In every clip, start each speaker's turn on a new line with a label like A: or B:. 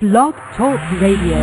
A: Blog Talk Radio.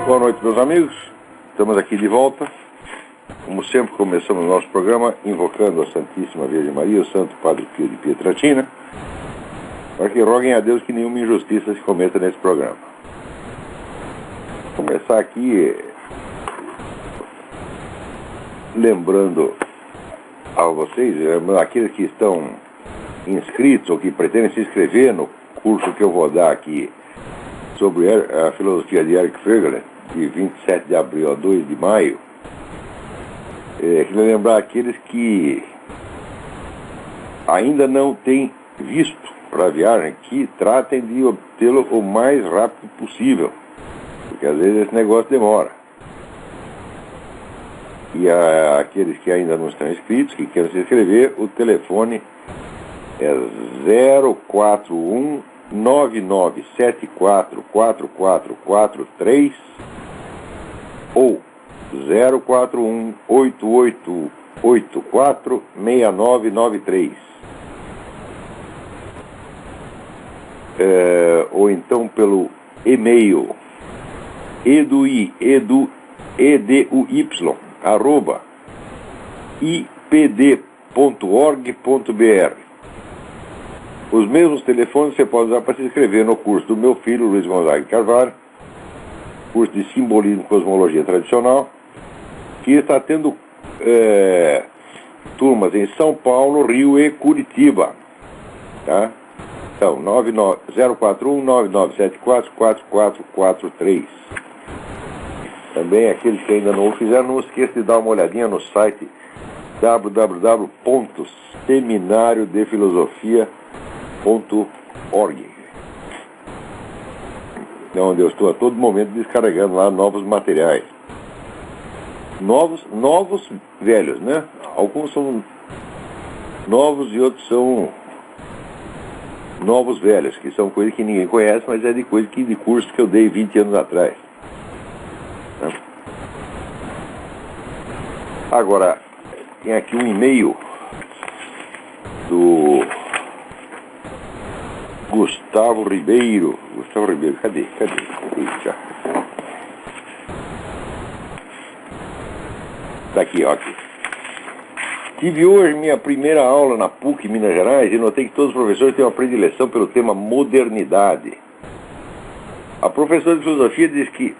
B: Boa noite, meus amigos. Estamos aqui de volta. Como sempre, começamos o nosso programa invocando a Santíssima Virgem Maria, o Santo Padre Pio de Pietrelcina, para que roguem a Deus que nenhuma injustiça se cometa nesse programa. Vou começar aqui lembrando a vocês, aqueles que estão inscritos ou que pretendem se inscrever no curso que eu vou dar aqui sobre a filosofia de Eric Feiglin, de 27 de abril a 2 de maio, queria lembrar aqueles que ainda não têm visto para a viagem, que tratem de obtê-lo o mais rápido possível, porque às vezes esse negócio demora. E aqueles que ainda não estão inscritos, que querem se inscrever, o telefone é 041 99744443 ou 041-8884-6993. Ou então pelo e-mail @ipd.org.br. Os mesmos telefones você pode usar para se inscrever no curso do meu filho, Luiz Gonzaga Carvalho, curso de Simbolismo e Cosmologia Tradicional, que está tendo turmas em São Paulo, Rio e Curitiba. Tá? Então, 041-9974-4443. Também aqueles que ainda não o fizeram, não esqueça de dar uma olhadinha no site www.seminariodefilosofia.org, onde eu estou a todo momento descarregando lá novos materiais. Novos velhos, né? Alguns são novos e outros são novos velhos, que são coisas que ninguém conhece, mas é de coisa de curso que eu dei 20 anos atrás. Agora, tem aqui um e-mail do Gustavo Ribeiro, cadê? Eita. Tá aqui, ó. Tive hoje minha primeira aula na PUC Minas Gerais e notei que todos os professores têm uma predileção pelo tema modernidade. A professora de filosofia diz que,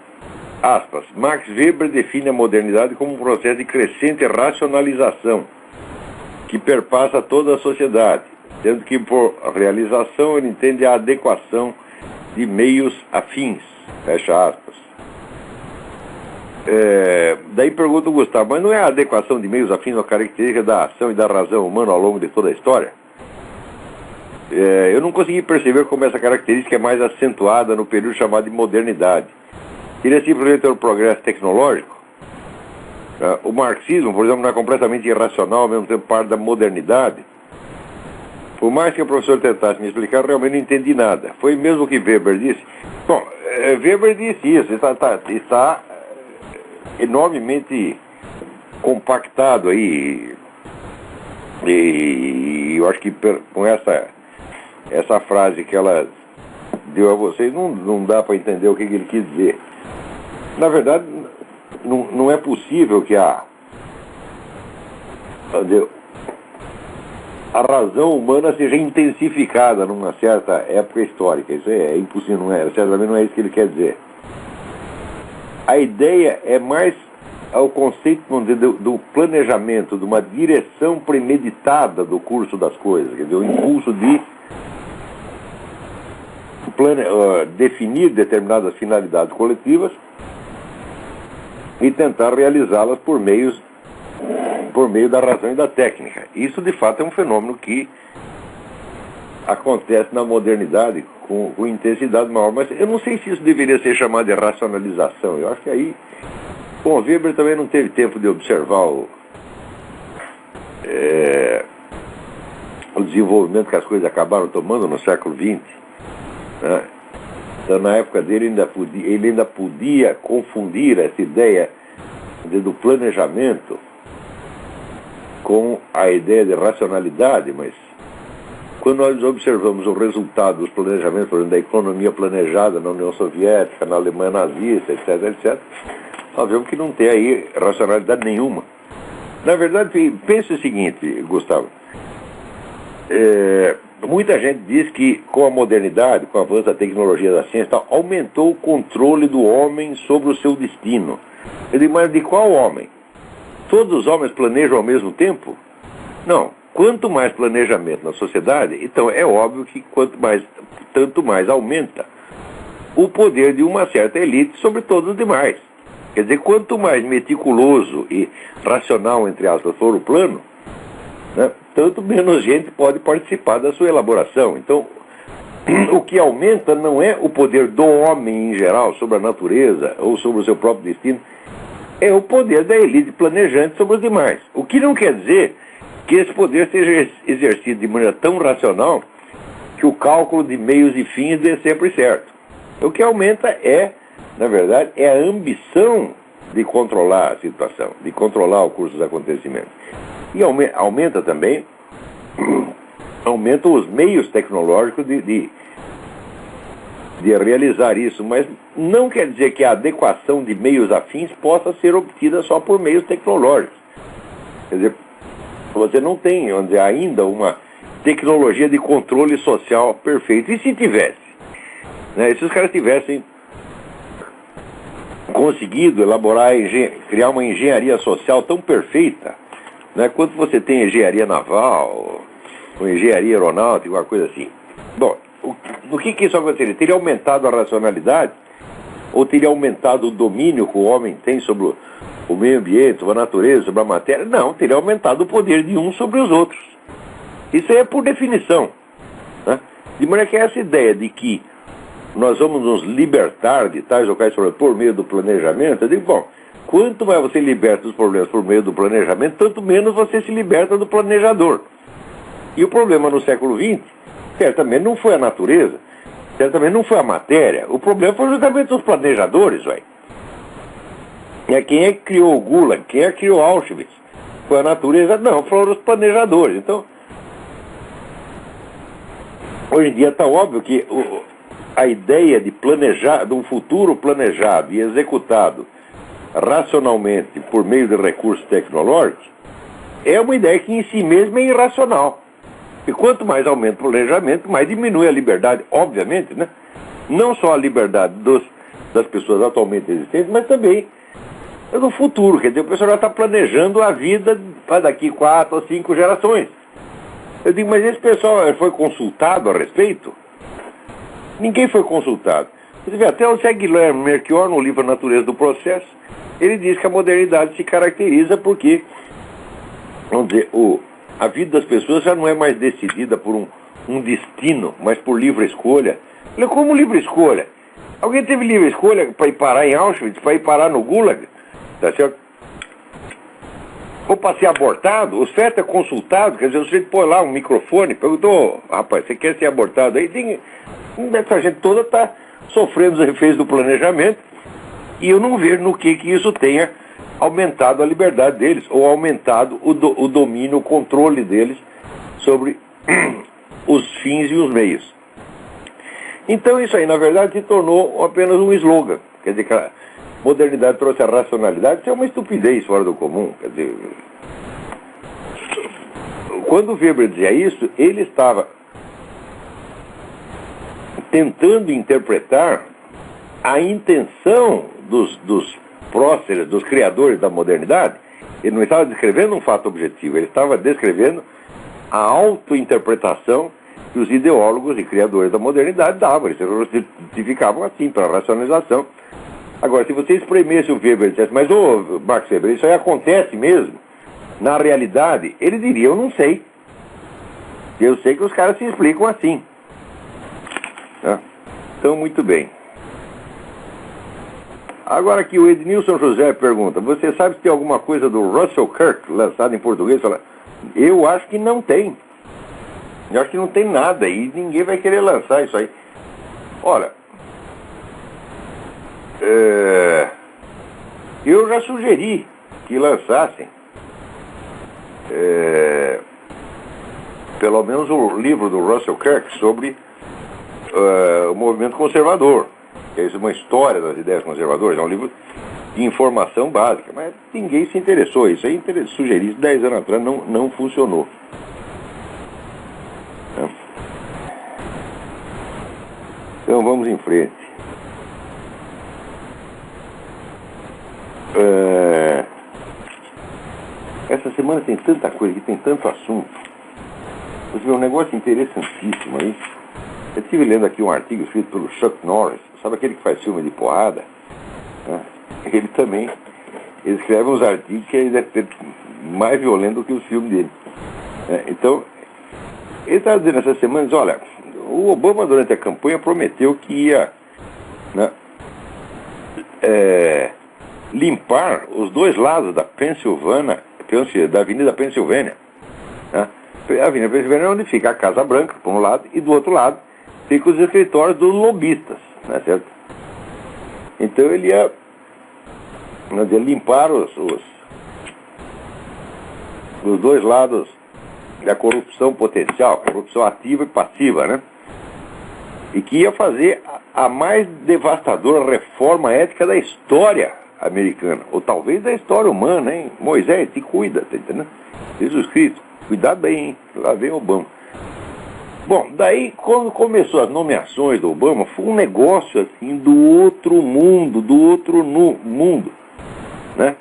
B: aspas, Max Weber define a modernidade como um processo de crescente racionalização que perpassa toda a sociedade, sendo que por realização ele entende a adequação de meios afins, fecha aspas. Daí pergunta o Gustavo, mas não é a adequação de meios afins uma característica da ação e da razão humana ao longo de toda a história? Eu não consegui perceber como essa característica é mais acentuada no período chamado de modernidade. Seria simplesmente o progresso tecnológico? O marxismo, por exemplo, não é completamente irracional, ao mesmo tempo parte da modernidade? Por mais que o professor tentasse me explicar, realmente não entendi nada. Foi mesmo o que Weber disse? Bom, Weber disse isso, está enormemente compactado aí, e eu acho que com essa frase que ela deu a vocês, não dá para entender o que ele quis dizer. Na verdade, não é possível que a razão humana seja intensificada numa certa época histórica. Isso é impossível, certamente não é isso que ele quer dizer. A ideia é mais ao conceito do planejamento, de uma direção premeditada do curso das coisas, quer dizer, o impulso de definir determinadas finalidades coletivas e tentar realizá-las por meio da razão e da técnica. Isso, de fato, é um fenômeno que acontece na modernidade com intensidade maior, mas eu não sei se isso deveria ser chamado de racionalização. Eu acho que aí, bom, Weber também não teve tempo de observar o desenvolvimento que as coisas acabaram tomando no século XX, né? Então, na época dele, ele ainda podia confundir essa ideia do planejamento com a ideia de racionalidade, mas quando nós observamos o resultado dos planejamentos, por exemplo, da economia planejada na União Soviética, na Alemanha nazista, etc., nós vemos que não tem aí racionalidade nenhuma. Na verdade, pense o seguinte, Gustavo. Muita gente diz que com a modernidade, com o avanço da tecnologia da ciência, aumentou o controle do homem sobre o seu destino. Eu digo, mas de qual homem? Todos os homens planejam ao mesmo tempo? Não. Quanto mais planejamento na sociedade, então é óbvio que tanto mais aumenta o poder de uma certa elite sobre todos os demais. Quer dizer, quanto mais meticuloso e racional, entre aspas, for o plano, né, tanto menos gente pode participar da sua elaboração. Então, o que aumenta não é o poder do homem em geral sobre a natureza ou sobre o seu próprio destino, é o poder da elite planejante sobre os demais. O que não quer dizer que esse poder seja exercido de maneira tão racional que o cálculo de meios e fins dê sempre certo. O que aumenta na verdade, é a ambição de controlar a situação, de controlar o curso dos acontecimentos. E aumenta também, aumentam os meios tecnológicos de realizar isso, mas não quer dizer que a adequação de meios afins possa ser obtida só por meios tecnológicos. Quer dizer, você não tem, vamos dizer, ainda uma tecnologia de controle social perfeita. E se tivesse? Né, e se os caras tivessem conseguido elaborar, criar uma engenharia social tão perfeita, né, quanto você tem engenharia naval, ou engenharia aeronáutica, uma coisa assim. Bom, do que isso aconteceria? Teria aumentado a racionalidade? Ou teria aumentado o domínio que o homem tem sobre o meio ambiente, sobre a natureza, sobre a matéria? Não, teria aumentado o poder de uns sobre os outros. Isso é por definição, né? De maneira que essa ideia de que nós vamos nos libertar de tais ou quais problemas por meio do planejamento, eu digo, bom, quanto mais você liberta os problemas por meio do planejamento, tanto menos você se liberta do planejador. E o problema no século XX, certamente não foi a natureza, certamente não foi a matéria, o problema foi justamente os planejadores, velho. Quem é que criou o Gulag? Quem é que criou Auschwitz? Foi a natureza? Não, foram os planejadores. Então, hoje em dia está óbvio que a ideia de planejar, de um futuro planejado e executado racionalmente por meio de recursos tecnológicos, é uma ideia que em si mesma é irracional. E quanto mais aumenta o planejamento, mais diminui a liberdade, obviamente, né? Não só a liberdade das pessoas atualmente existentes, mas também do futuro. Quer dizer, o pessoal já está planejando a vida para daqui 4 ou 5 gerações. Eu digo, mas esse pessoal foi consultado a respeito? Ninguém foi consultado. Você vê, até o Zé Guilherme Melchior, no livro A Natureza do Processo, ele diz que a modernidade se caracteriza porque, vamos dizer, a vida das pessoas já não é mais decidida por um destino, mas por livre escolha. Como livre escolha? Alguém teve livre escolha para ir parar em Auschwitz, para ir parar no Gulag? Tá certo? Ou para ser abortado? O feto é consultado, quer dizer, o sujeito põe lá um microfone, perguntou, rapaz, você quer ser abortado? Aí essa gente toda está sofrendo os efeitos do planejamento, e eu não vejo no que isso tenha aumentado a liberdade deles, ou aumentado o domínio, o controle deles sobre os fins e os meios. Então isso aí, na verdade, se tornou apenas um slogan. Quer dizer, que a modernidade trouxe a racionalidade, isso é uma estupidez fora do comum. Quer dizer, quando Weber dizia isso, ele estava tentando interpretar a intenção dos próceres, dos criadores da modernidade. Ele não estava descrevendo um fato objetivo, ele estava descrevendo a autointerpretação que os ideólogos e criadores da modernidade davam. Eles se justificavam assim, para a racionalização Agora, se você espremesse o Weber e dissesse, mas ô Max Weber, isso aí acontece mesmo? Na realidade, ele diria, eu não sei. Eu sei que os caras se explicam assim. Tá? Então, muito bem. Agora aqui o Ednilson José pergunta, você sabe se tem alguma coisa do Russell Kirk lançado em português? Eu acho que não tem. Eu acho que não tem nada e ninguém vai querer lançar isso aí. Olha, eu já sugeri que lançassem pelo menos o livro do Russell Kirk sobre o movimento conservador. Que é uma história das ideias conservadoras, é um livro de informação básica, mas ninguém se interessou. Isso aí sugeri isso 10 anos atrás, não funcionou. Então vamos em frente. Essa semana tem tanta coisa, tem tanto assunto. Você vê um negócio interessantíssimo aí. Eu estive lendo aqui um artigo escrito pelo Chuck Norris, sabe aquele que faz filme de porrada? Ele também escreve uns artigos que ele deve ser mais violento do que os filmes dele. Então, ele estava dizendo essa semana, diz, olha, o Obama durante a campanha prometeu que ia limpar os dois lados da Pensilvânia, da Avenida Pensilvânia. A Avenida Pensilvânia é onde fica a Casa Branca, por um lado, e do outro lado fica os escritórios dos lobistas, não é certo? Então ele ia limpar os dois lados da corrupção potencial, corrupção ativa e passiva, né? E que ia fazer a mais devastadora reforma ética da história americana, ou talvez da história humana, hein? Moisés, te cuida, tá entendendo? Jesus Cristo, cuidar bem, hein? Lá vem Obama. Bom, daí quando começou as nomeações do Obama, foi um negócio assim do outro mundo, mundo, né?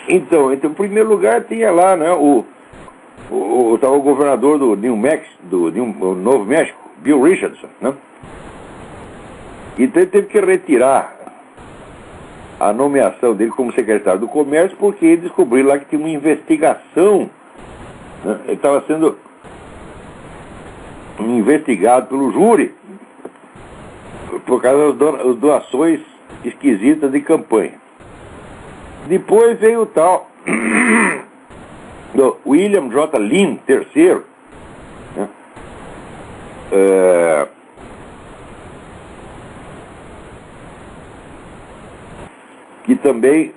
B: Então, em primeiro lugar tinha lá, né, o governador do Novo México, Bill Richardson, né? E teve que retirar a nomeação dele como secretário do Comércio porque ele descobriu lá que tinha uma investigação, né? Ele estava sendo investigado pelo júri por causa das doações esquisitas de campanha. Depois veio o tal do William J. Lynn III, né? Que também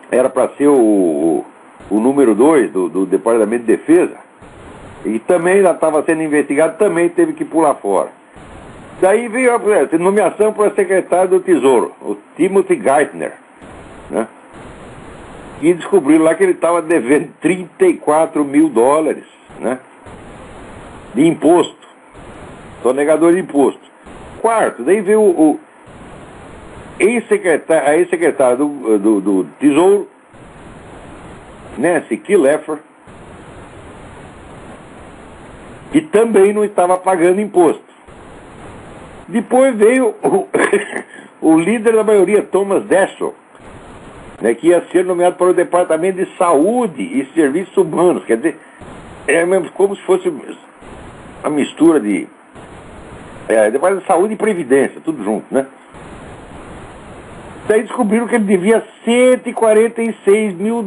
B: era para ser o número 2 do Departamento de Defesa, e também já estava sendo investigado, também teve que pular fora. Daí veio a nomeação para secretário do Tesouro, o Timothy Geithner, né? E descobriram lá que ele estava devendo $34 mil, né? De imposto, sonegador de imposto. Quarto, daí veio o ex-secretário do Tesouro, Nancy Killefer, que também não estava pagando imposto. Depois veio o líder da maioria, Thomas Daschle, né, que ia ser nomeado para o Departamento de Saúde e Serviços Humanos. Quer dizer, é mesmo como se fosse uma mistura de Departamento de Saúde e Previdência, tudo junto, né? Daí descobriram que ele devia $146 mil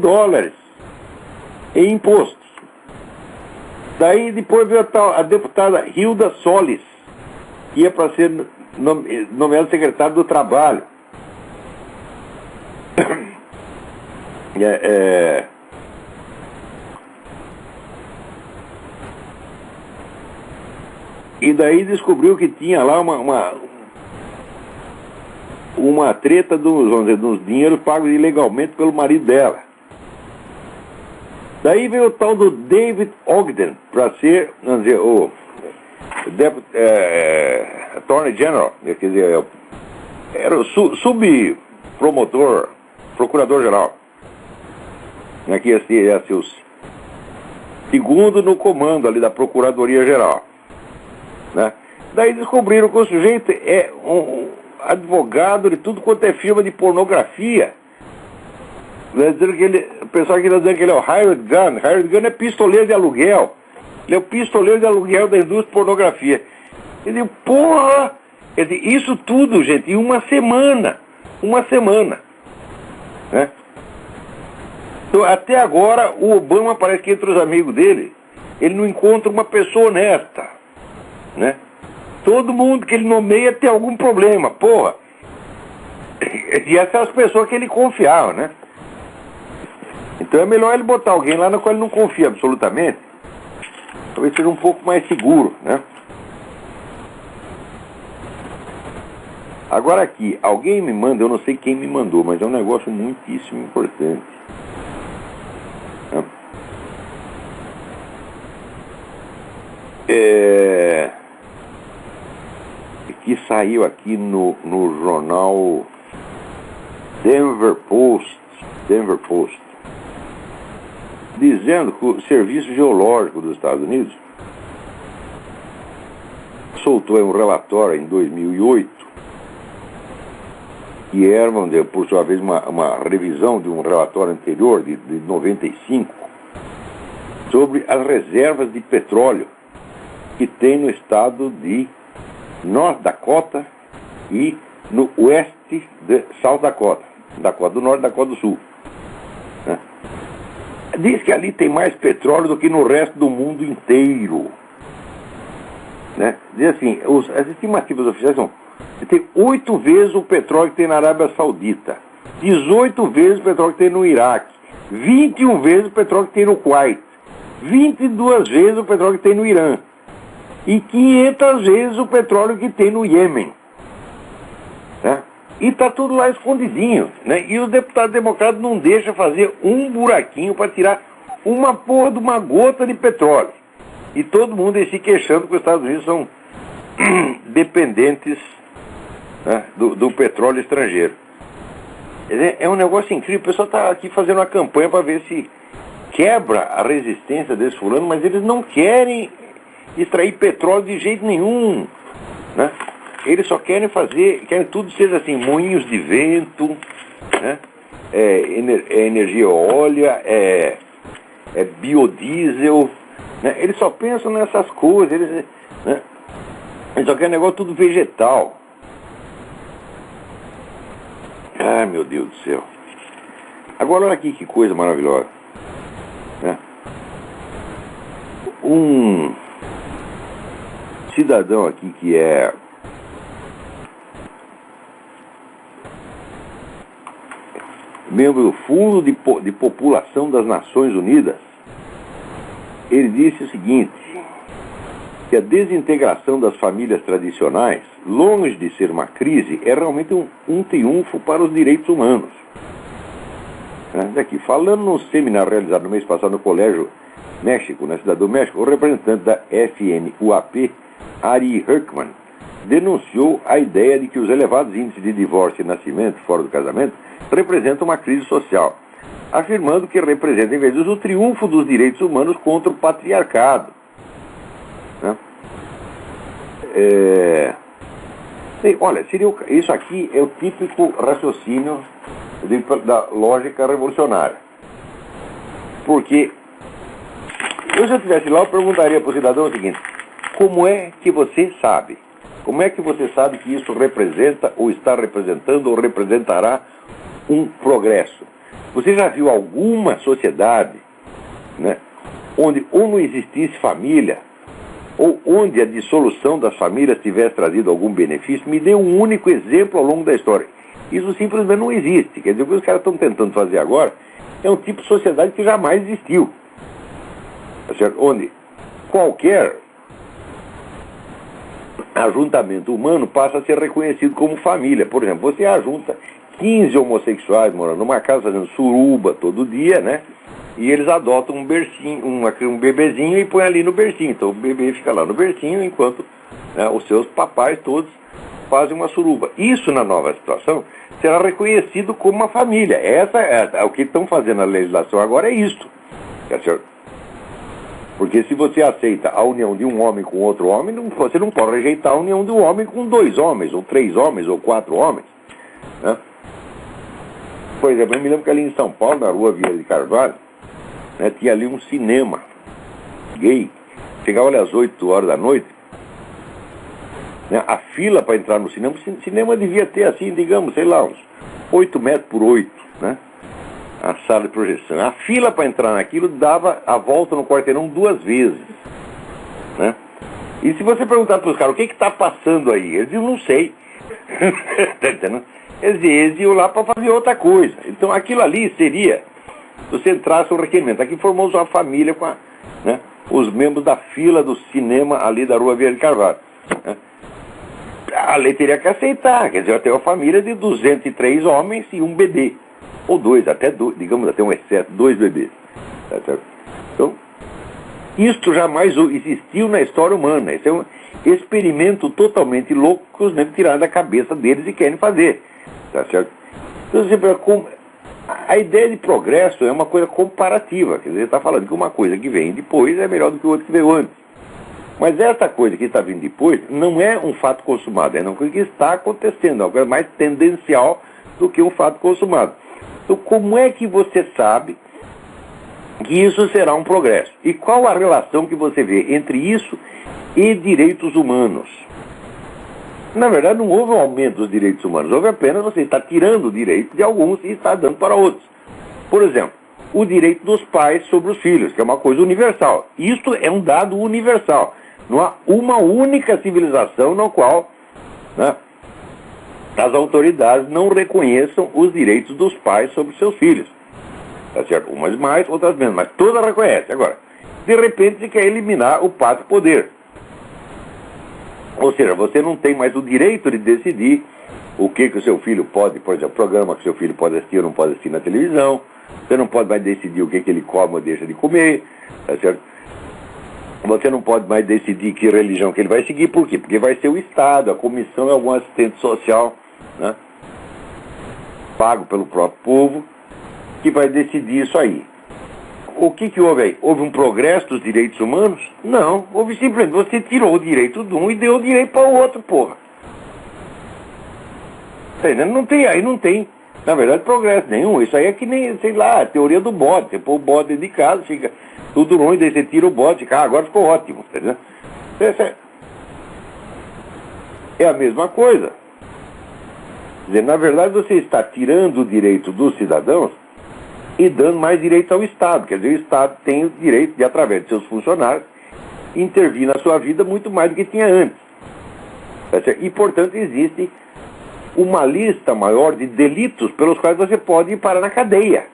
B: em impostos. Daí depois veio a deputada Hilda Solis, que ia para ser nomeada secretária do Trabalho. E daí descobriu que tinha lá uma treta dos dinheiros pagos ilegalmente pelo marido dela. Daí veio o tal do David Ogden para ser, vamos dizer, o Attorney General, quer dizer, era o subpromotor, procurador-geral. Aqui ia ser o segundo no comando ali da Procuradoria-Geral, né? Daí descobriram que o sujeito advogado de tudo quanto é firma de pornografia. O pessoal aqui está dizendo que ele é o hired gun. Hired gun é pistoleiro de aluguel. Ele é o pistoleiro de aluguel da indústria de pornografia. Ele diz, porra! Ele diz, isso tudo, gente, em uma semana. Uma semana. Né? Então, até agora, o Obama parece que entre os amigos dele, ele não encontra uma pessoa honesta. Né? Todo mundo que ele nomeia tem algum problema, porra. E essas são as pessoas que ele confiava, né? Então é melhor ele botar alguém lá na qual ele não confia absolutamente. Talvez seja um pouco mais seguro, né? Agora aqui, alguém me manda, eu não sei quem me mandou, mas é um negócio muitíssimo importante. Que saiu aqui no jornal Denver Post, dizendo que o Serviço Geológico dos Estados Unidos soltou um relatório em 2008, que era, vamos dizer, por sua vez, uma revisão de um relatório anterior, de 95, sobre as reservas de petróleo que tem no estado de North Dakota e no oeste de South Dakota, Dakota do Norte e Dakota do Sul. Né? Diz que ali tem mais petróleo do que no resto do mundo inteiro. Né? Diz assim, as estimativas oficiais são que tem 8 vezes o petróleo que tem na Arábia Saudita, 18 vezes o petróleo que tem no Iraque, 21 vezes o petróleo que tem no Kuwait, 22 vezes o petróleo que tem no Irã e 500 vezes o petróleo que tem no Iêmen. Né? E está tudo lá escondidinho. Né? E os deputados democratas não deixam fazer um buraquinho para tirar uma porra de uma gota de petróleo. E todo mundo aí se queixando que os Estados Unidos são dependentes, né, do petróleo estrangeiro. É um negócio incrível. O pessoal está aqui fazendo uma campanha para ver se quebra a resistência desse fulano, mas eles não querem extrair petróleo de jeito nenhum. Né? Eles só querem querem tudo seja assim, moinhos de vento, né? Energia eólica, biodiesel. Né? Eles só pensam nessas coisas, eles só querem negócio tudo vegetal. Ai, meu Deus do céu. Agora olha aqui que coisa maravilhosa. Né? Um cidadão aqui que é membro do Fundo de População das Nações Unidas, ele disse o seguinte, que a desintegração das famílias tradicionais, longe de ser uma crise, é realmente um triunfo para os direitos humanos. Daqui, falando num seminário realizado no mês passado no Colégio México, na cidade do México, o representante da FNUAP, Ari Herkman, denunciou a ideia de que os elevados índices de divórcio e nascimento fora do casamento representam uma crise social, afirmando que representa, em vez disso, o triunfo dos direitos humanos contra o patriarcado. Né? Olha, isso aqui é o típico raciocínio da lógica revolucionária. Porque se eu estivesse lá, eu perguntaria para o cidadão o seguinte: como é que você sabe? Como é que você sabe que isso representa, ou está representando, ou representará um progresso? Você já viu alguma sociedade, né, onde ou não existisse família, ou onde a dissolução das famílias tivesse trazido algum benefício? Me dê um único exemplo ao longo da história. Isso simplesmente não existe. Quer dizer, o que os caras estão tentando fazer agora é um tipo de sociedade que jamais existiu. Tá certo? Onde qualquer ajuntamento humano passa a ser reconhecido como família. Por exemplo, você ajunta 15 homossexuais morando numa casa fazendo suruba todo dia, né? E eles adotam um bercinho, um bebezinho e põem ali no bercinho. Então o bebê fica lá no bercinho enquanto, né, os seus papais todos fazem uma suruba. Isso, na nova situação, será reconhecido como uma família. O que estão fazendo na legislação agora é isso. Tá certo? Porque se você aceita a união de um homem com outro homem, você não pode rejeitar a união de um homem com 2 homens, ou 3 homens, ou 4 homens. Né? Por exemplo, eu me lembro que ali em São Paulo, na rua Vieira de Carvalho, né, tinha ali um cinema gay. Chegava ali às 8 horas da noite, né, a fila para entrar no cinema, o cinema devia ter assim, digamos, sei lá, uns 8 metros por 8, né? A sala de projeção. A fila para entrar naquilo dava a volta no quarteirão 2 vezes, né? E se você perguntar para os caras o que está passando aí, eles diziam, não sei. Tá entendendo? Eles iam lá para fazer outra coisa. Então aquilo ali seria, se você entrasse um requerimento. Aqui formou uma família com né, os membros da fila do cinema ali da rua Vieira de Carvalho. Né? A lei teria que aceitar, quer dizer, eu tenho uma família de 203 homens e um bebê. Ou 2, até 2, digamos até um excesso, 2 bebês. Tá certo? Então, isto jamais existiu na história humana. Esse é um experimento totalmente louco que os negros tiraram da cabeça deles e querem fazer. Tá certo? Então, a ideia de progresso é uma coisa comparativa. Quer dizer, está falando que uma coisa que vem depois é melhor do que o outro que veio antes. Mas essa coisa que está vindo depois não é um fato consumado, é uma coisa que está acontecendo, é uma coisa mais tendencial do que um fato consumado. Então, como é que você sabe que isso será um progresso? E qual a relação que você vê entre isso e direitos humanos? Na verdade, não houve um aumento dos direitos humanos, houve apenas você está tirando o direito de alguns e está dando para outros. Por exemplo, o direito dos pais sobre os filhos, que é uma coisa universal. Isto é um dado universal. Não há uma única civilização na qual, né, as autoridades não reconheçam os direitos dos pais sobre seus filhos. Tá certo? Umas mais, outras menos, mas todas reconhecem. Agora, de repente se quer eliminar o pátrio poder. Ou seja, você não tem mais o direito de decidir o que o seu filho pode, por exemplo, programa que o seu filho pode assistir ou não pode assistir na televisão. Você não pode mais decidir o que ele come ou deixa de comer. Tá certo? Você não pode mais decidir que religião que ele vai seguir. Por quê? Porque vai ser o Estado, a comissão, algum assistente social, né, pago pelo próprio povo, que vai decidir isso aí. O que houve aí? Houve um progresso dos direitos humanos? Não. Houve simplesmente, você tirou o direito de um e deu o direito para o outro, porra. Não tem, aí não tem, na verdade, progresso nenhum. Isso aí é que nem, sei lá, a teoria do bode. Você põe o bode dentro de casa, fica tudo ruim, daí você tira o bode, fica, agora ficou ótimo, entendeu? É a mesma coisa. Quer dizer, na verdade, você está tirando o direito dos cidadãos e dando mais direito ao Estado. Quer dizer, o Estado tem o direito de, através de seus funcionários, intervir na sua vida muito mais do que tinha antes. E, portanto, existe uma lista maior de delitos pelos quais você pode ir parar na cadeia.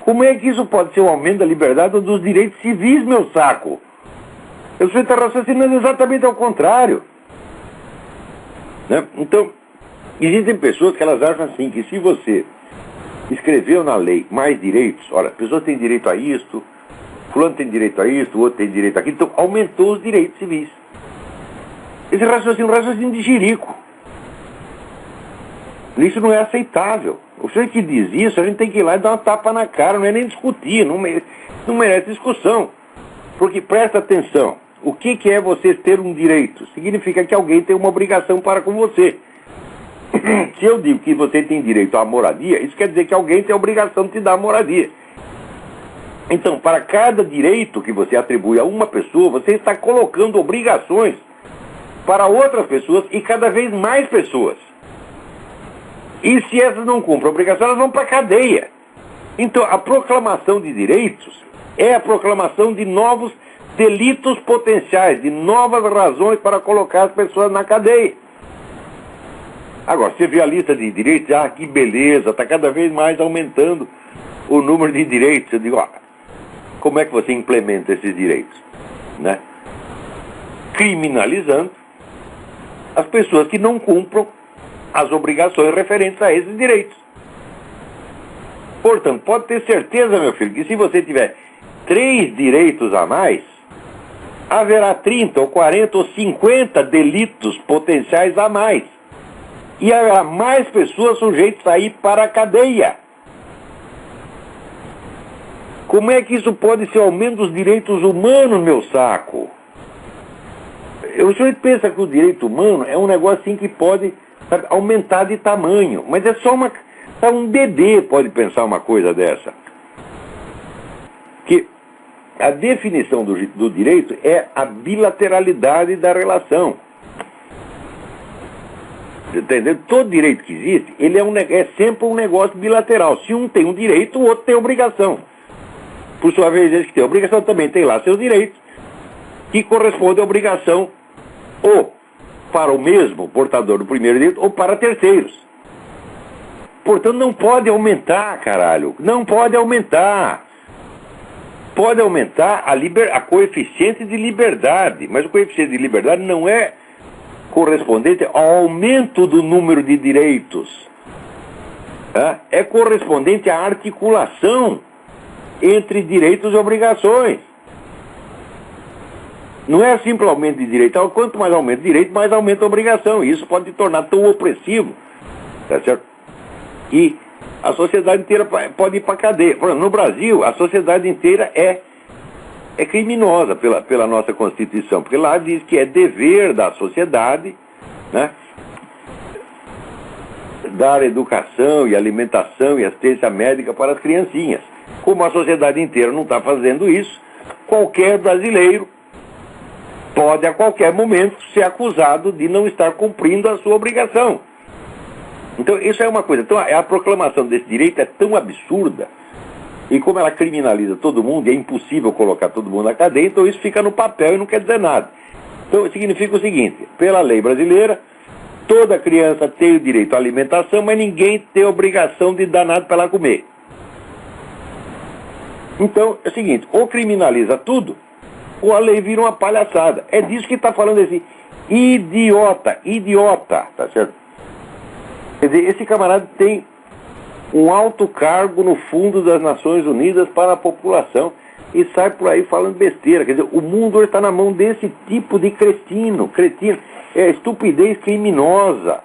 B: Como é que isso pode ser um aumento da liberdade ou dos direitos civis, meu saco? Você está raciocinando exatamente ao contrário. Né? Então, existem pessoas que elas acham assim, que se você escreveu na lei mais direitos, olha, a pessoa tem direito a isto, fulano tem direito a isto, o outro tem direito a aquilo, então aumentou os direitos civis. Esse raciocínio é um raciocínio de jirico. Isso não é aceitável. O senhor que diz isso, a gente tem que ir lá e dar uma tapa na cara, não é nem discutir, não merece discussão. Porque presta atenção, o que é você ter um direito? Significa que alguém tem uma obrigação para com você. Se eu digo que você tem direito à moradia, isso quer dizer que alguém tem a obrigação de te dar a moradia. Então, para cada direito que você atribui a uma pessoa, você está colocando obrigações para outras pessoas e cada vez mais pessoas. E se essas não cumprem a obrigação, elas vão para a cadeia. Então, a proclamação de direitos é a proclamação de novos delitos potenciais, de novas razões para colocar as pessoas na cadeia. Agora, você vê a lista de direitos, que beleza, está cada vez mais aumentando o número de direitos. Eu digo, como é que você implementa esses direitos? Né? Criminalizando as pessoas que não cumpram as obrigações referentes a esses direitos. Portanto, pode ter certeza, meu filho, que se você tiver 3 direitos a mais, haverá 30 ou 40 ou 50 delitos potenciais a mais. E haverá mais pessoas sujeitas a ir para a cadeia. Como é que isso pode ser aumento dos direitos humanos, meu saco? O senhor pensa que o direito humano é um negócio assim que pode, sabe, aumentar de tamanho, mas é só um bebê pode pensar uma coisa dessa. Que a definição do direito é a bilateralidade da relação. Entendeu? Todo direito que existe, ele é sempre um negócio bilateral. Se um tem um direito, o outro tem obrigação. Por sua vez, esse que tem obrigação também tem lá seus direitos, que correspondem à obrigação ou para o mesmo portador do primeiro direito ou para terceiros. Portanto, não pode aumentar, caralho. Não pode aumentar. Pode aumentar a coeficiente de liberdade, mas o coeficiente de liberdade não é correspondente ao aumento do número de direitos. É correspondente à articulação entre direitos e obrigações. Não é simples aumento de direito. Quanto mais aumenta de direito, mais aumenta a obrigação. E isso pode se tornar tão opressivo, tá certo? E a sociedade inteira pode ir para a cadeia. Por exemplo, no Brasil, a sociedade inteira é criminosa pela nossa Constituição, porque lá diz que é dever da sociedade, né, dar educação e alimentação e assistência médica para as criancinhas. Como a sociedade inteira não está fazendo isso, qualquer brasileiro pode a qualquer momento ser acusado de não estar cumprindo a sua obrigação. Então isso é uma coisa. Então a proclamação desse direito é tão absurda, e como ela criminaliza todo mundo, e é impossível colocar todo mundo na cadeia, então isso fica no papel e não quer dizer nada. Então significa o seguinte: pela lei brasileira, toda criança tem o direito à alimentação, mas ninguém tem a obrigação de dar nada para ela comer. Então é o seguinte: ou criminaliza tudo, ou a lei vira uma palhaçada. É disso que está falando esse idiota, tá certo? Quer dizer, esse camarada tem um alto cargo no Fundo das Nações Unidas para a população e sai por aí falando besteira. Quer dizer, o mundo hoje está na mão desse tipo de cretino. É estupidez criminosa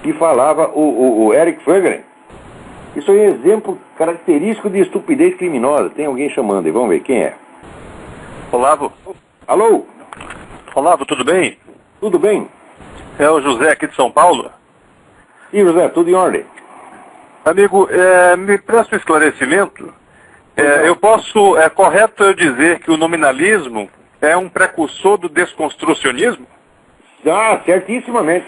B: que falava o Eric Fögelen. Isso é um exemplo característico de estupidez criminosa. Tem alguém chamando aí, vamos ver quem é.
C: Olavo.
B: Alô?
C: Olavo, tudo bem?
B: Tudo bem?
C: É o José aqui de São Paulo.
B: E José, tudo em ordem?
C: Amigo, me presta um esclarecimento. É correto eu dizer que o nominalismo é um precursor do desconstrucionismo?
B: Ah, certissimamente.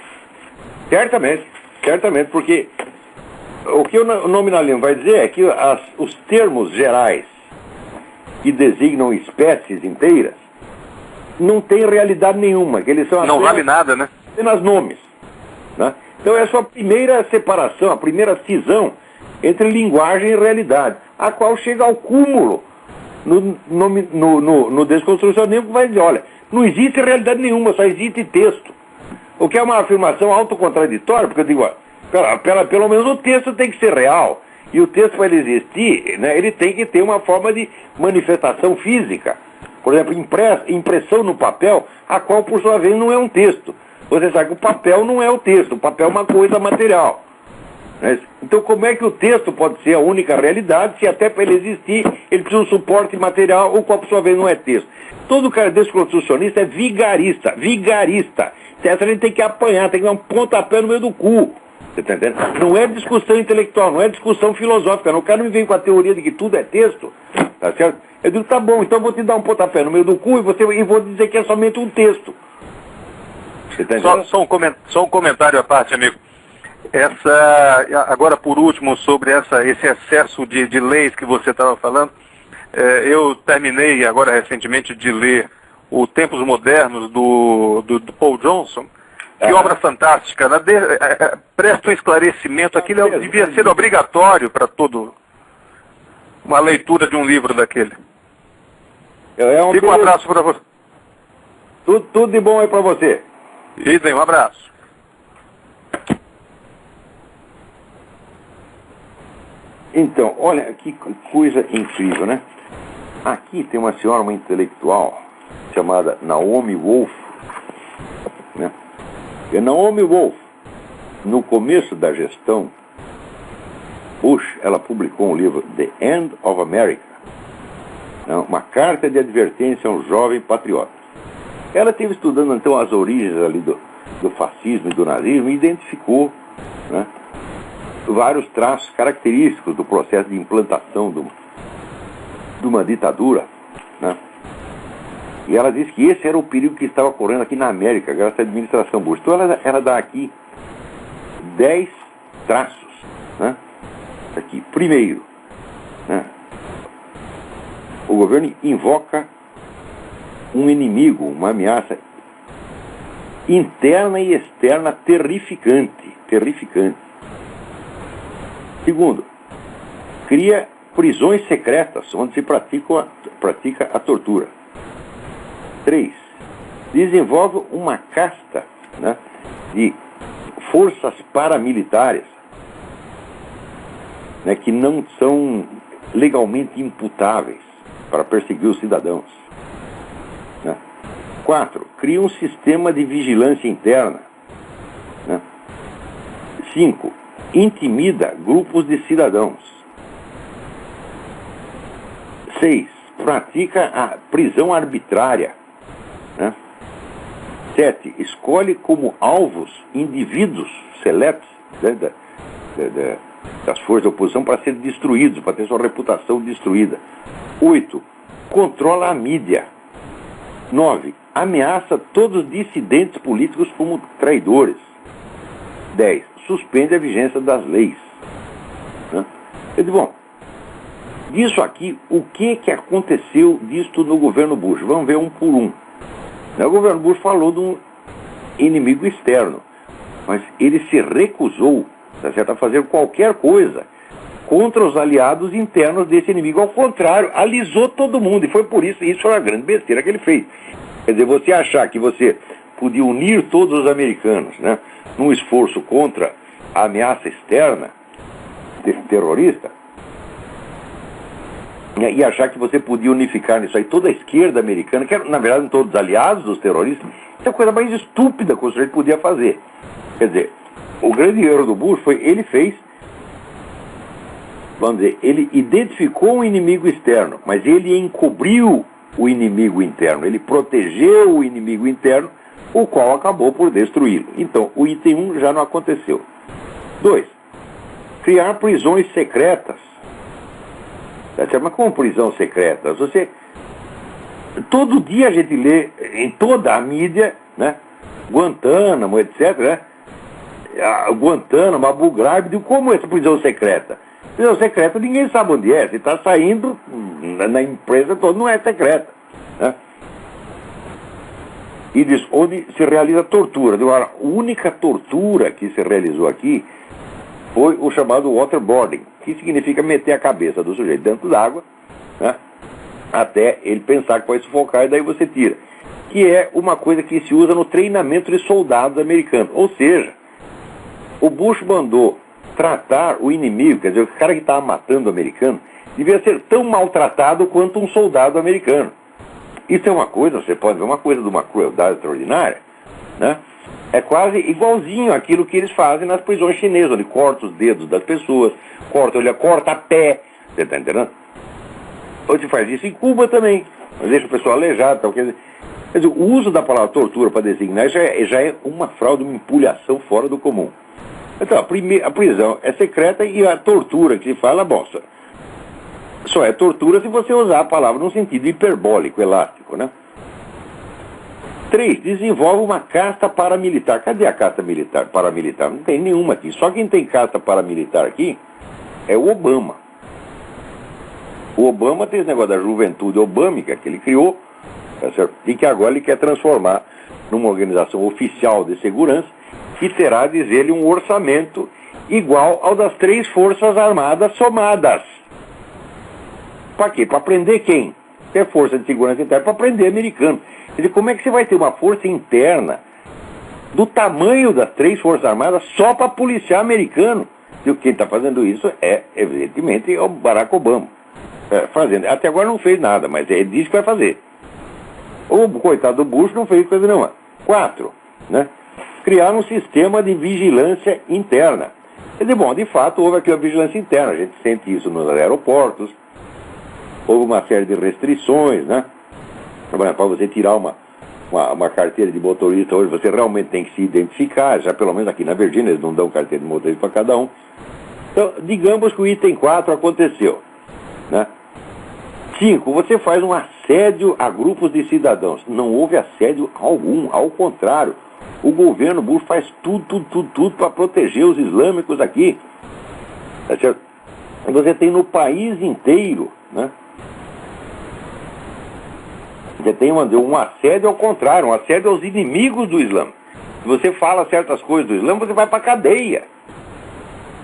B: Certamente, porque o que o nominalismo vai dizer é que os termos gerais que designam espécies inteiras não têm realidade nenhuma, que eles são
C: não vale nada, né?
B: Apenas nomes, né? Então essa é a primeira separação, a primeira cisão entre linguagem e realidade, a qual chega ao cúmulo no desconstrucionismo, que vai dizer: olha, não existe realidade nenhuma, só existe texto. O que é uma afirmação autocontraditória, porque eu digo, pelo menos o texto tem que ser real, e o texto, para ele existir, né, ele tem que ter uma forma de manifestação física. Por exemplo, impressão no papel, a qual por sua vez não é um texto. Você sabe que o papel não é o texto, o papel é uma coisa material. Né? Então como é que o texto pode ser a única realidade, se até para ele existir ele precisa de um suporte material, o qual por sua vez não é texto? Todo cara desconstrucionista é vigarista. Essa gente tem que apanhar, tem que dar um pontapé no meio do cu. Você tá entendendo? Não é discussão intelectual, não é discussão filosófica. Não. O cara não me vem com a teoria de que tudo é texto, tá certo? Eu digo, tá bom, então eu vou te dar um pontapé no meio do cu e vou dizer que é somente um texto.
C: Tá só um comentário à parte, amigo. Agora por último, sobre esse excesso de leis que você estava falando, eu terminei agora recentemente de ler o Tempos Modernos do Paul Johnson. Que obra fantástica, né? Presta um esclarecimento, aquilo devia ser obrigatório para todo uma leitura de um livro daquele. Fica um abraço para você.
B: Tudo de bom aí para você.
C: Idem, um abraço.
B: Então, olha que coisa incrível, né? Aqui tem uma senhora, uma intelectual, chamada Naomi Wolf, né? E Naomi Wolf, no começo da gestão Bush, ela publicou um livro, The End of America, Não, uma carta de advertência a um jovem patriota. Ela esteve estudando então as origens ali do fascismo e do nazismo e identificou, né, vários traços característicos do processo de implantação de uma ditadura, né? E ela disse que esse era o perigo que estava ocorrendo aqui na América, graças à administração Bush. Então ela dá aqui 10 traços, né? Aqui, primeiro, né, o governo invoca um inimigo, uma ameaça interna e externa terrificante. Segundo, cria prisões secretas onde se pratica a tortura. 3. Desenvolve uma casta, né, de forças paramilitares, né, que não são legalmente imputáveis para perseguir os cidadãos. 4. Cria um sistema de vigilância interna. 5. Intimida grupos de cidadãos. 6. Pratica a prisão arbitrária. 7. Escolhe como alvos indivíduos seletos, né, das forças de oposição para serem destruídos, para ter sua reputação destruída. 8. Controla a mídia. 9. Ameaça todos os dissidentes políticos como traidores. 10. Suspende a vigência das leis. Eu digo, bom, disso aqui, o que aconteceu disto no governo Bush? Vamos ver um por um. O governo Bush falou de um inimigo externo, mas ele se recusou, tá certo, a fazer qualquer coisa contra os aliados internos desse inimigo. Ao contrário, alisou todo mundo, e foi por isso foi uma grande besteira que ele fez. Quer dizer, você achar que você podia unir todos os americanos, né, num esforço contra a ameaça externa desse terrorista, e achar que você podia unificar nisso aí toda a esquerda americana, que na verdade todos os aliados dos terroristas, isso é a coisa mais estúpida que o sujeito podia fazer. Quer dizer, o grande erro do Bush foi, ele fez, vamos dizer, ele identificou um inimigo externo, mas ele encobriu o inimigo interno, ele protegeu o inimigo interno, o qual acabou por destruí-lo. Então, o item 1 já não aconteceu. 2. Criar prisões secretas. Mas como prisão secreta? Você, todo dia a gente lê em toda a mídia, né, Guantánamo, etc., né, Guantánamo, Abu Ghraib, como essa prisão secreta? Prisão secreta ninguém sabe onde é, se está saindo na empresa toda, não é secreta, né? E diz, onde se realiza tortura. Agora, a única tortura que se realizou aqui foi o chamado waterboarding, que significa meter a cabeça do sujeito dentro d'água, né, até ele pensar que vai sufocar, e daí você tira. Que é uma coisa que se usa no treinamento de soldados americanos. Ou seja, o Bush mandou tratar o inimigo, quer dizer, o cara que estava matando o americano, devia ser tão maltratado quanto um soldado americano. Isso é uma coisa, você pode ver, uma coisa de uma crueldade extraordinária, né? É quase igualzinho àquilo que eles fazem nas prisões chinesas, onde corta os dedos das pessoas, corta pé, você está entendendo? Ou se faz isso em Cuba também, deixa o pessoal aleijado, tal, quer dizer, o uso da palavra tortura para designar já é uma fraude, uma empulhação fora do comum. Então, a prisão é secreta e a tortura que se fala, bom, só é tortura se você usar a palavra num sentido hiperbólico, elástico, né? 3. Desenvolve uma casta paramilitar. Cadê a casta paramilitar? Não tem nenhuma aqui. Só quem tem casta paramilitar aqui é o Obama. O Obama tem esse negócio da juventude obâmica que ele criou, tá certo? E que agora ele quer transformar numa organização oficial de segurança que terá, diz ele, um orçamento igual ao das 3 forças armadas somadas. Para quê? Para prender quem? É força de segurança interna, para prender americano. Quer dizer, como é que você vai ter uma força interna do tamanho das 3 forças armadas só para policiar americano? E quem está fazendo isso é, evidentemente, o Barack Obama. Fazendo. Até agora não fez nada, mas ele disse que vai fazer. O coitado do Bush não fez coisa nenhuma. 4, né? Criar um sistema de vigilância interna. Quer dizer, bom, de fato houve aqui uma vigilância interna. A gente sente isso nos aeroportos, houve uma série de restrições, né? Para você tirar uma carteira de motorista hoje, você realmente tem que se identificar, já pelo menos aqui na Virgínia eles não dão carteira de motorista para cada um. Então, digamos que o item 4 aconteceu, né? 5, você faz um assédio a grupos de cidadãos. Não houve assédio algum, ao contrário. O governo Bush faz tudo para proteger os islâmicos aqui. Tá certo? Você tem no país inteiro, né? Você tem um assédio ao contrário, um assédio aos inimigos do Islã. Se você fala certas coisas do Islã, você vai para cadeia.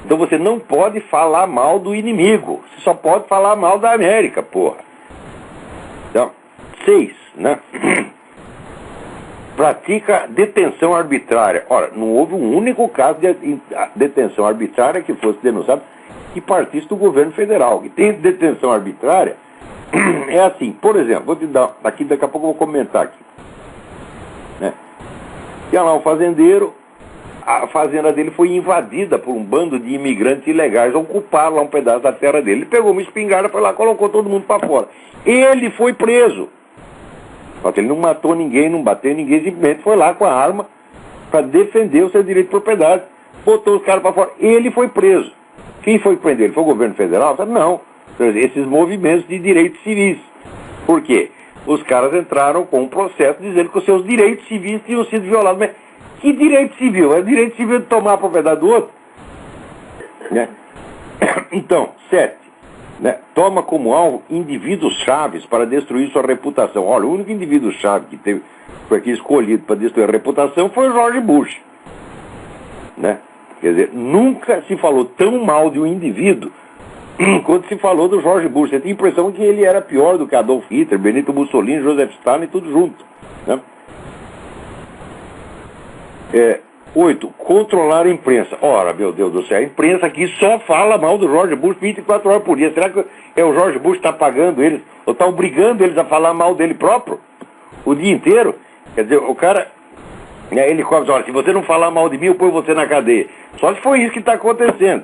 B: Então você não pode falar mal do inimigo. Você só pode falar mal da América, porra. Então, 6, né? Pratica detenção arbitrária. Ora, não houve um único caso de detenção arbitrária que fosse denunciado que partisse do governo federal. Que tem detenção arbitrária é assim, por exemplo, vou te dar, daqui a pouco eu vou comentar aqui. Né? Tinha lá um fazendeiro, a fazenda dele foi invadida por um bando de imigrantes ilegais, ocuparam lá um pedaço da terra dele. Ele pegou uma espingarda, foi lá, colocou todo mundo para fora. Ele foi preso. Só que ele não matou ninguém, não bateu ninguém, simplesmente foi lá com a arma para defender o seu direito de propriedade. Botou os caras para fora. Ele foi preso. Quem foi prender ele? Foi o governo federal? Não. Esses movimentos de direitos civis. Por quê? Os caras entraram com um processo dizendo que os seus direitos civis tinham sido violados. Mas que direito civil? É o direito civil de tomar a propriedade do outro? Né? Então, 7. Né? Toma como alvo indivíduos chaves para destruir sua reputação. Olha, o único indivíduo chave que foi aqui escolhido para destruir a reputação foi o George Bush. Né? Quer dizer, nunca se falou tão mal de um indivíduo quando se falou do George Bush. Você tem a impressão que ele era pior do que Adolf Hitler, Benito Mussolini, Joseph Stalin, tudo junto. Né? 8. Controlar a imprensa. Ora, meu Deus do céu, a imprensa aqui só fala mal do George Bush 24 horas por dia. Será que é o George Bush que está pagando eles, ou está obrigando eles a falar mal dele próprio o dia inteiro? Quer dizer, o cara, ele cobra, olha, se você não falar mal de mim, eu ponho você na cadeia. Só se foi isso que está acontecendo.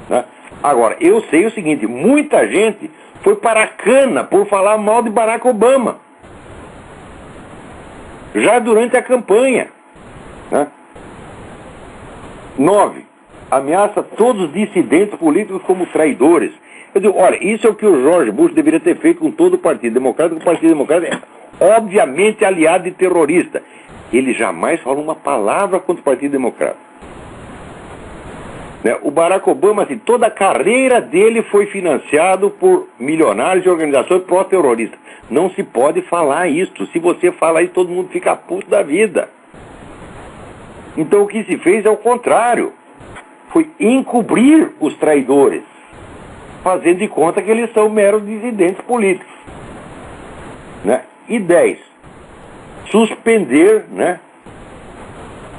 B: Né? Agora, eu sei o seguinte, muita gente foi para a cana por falar mal de Barack Obama. Já durante a campanha. Né? 9. Ameaça todos os dissidentes políticos como traidores. Eu digo, olha, isso é o que o George Bush deveria ter feito com todo o Partido Democrata, porque o Partido Democrata é obviamente aliado de terrorista. Ele jamais falou uma palavra contra o Partido Democrata. Né? O Barack Obama, assim, toda a carreira dele foi financiado por milionários e organizações pró-terroristas. Não se pode falar isso. Se você falar isso, todo mundo fica puto da vida. Então o que se fez é o contrário. Foi encobrir os traidores, fazendo de conta que eles são meros dissidentes políticos. Né? E 10. Suspender, né,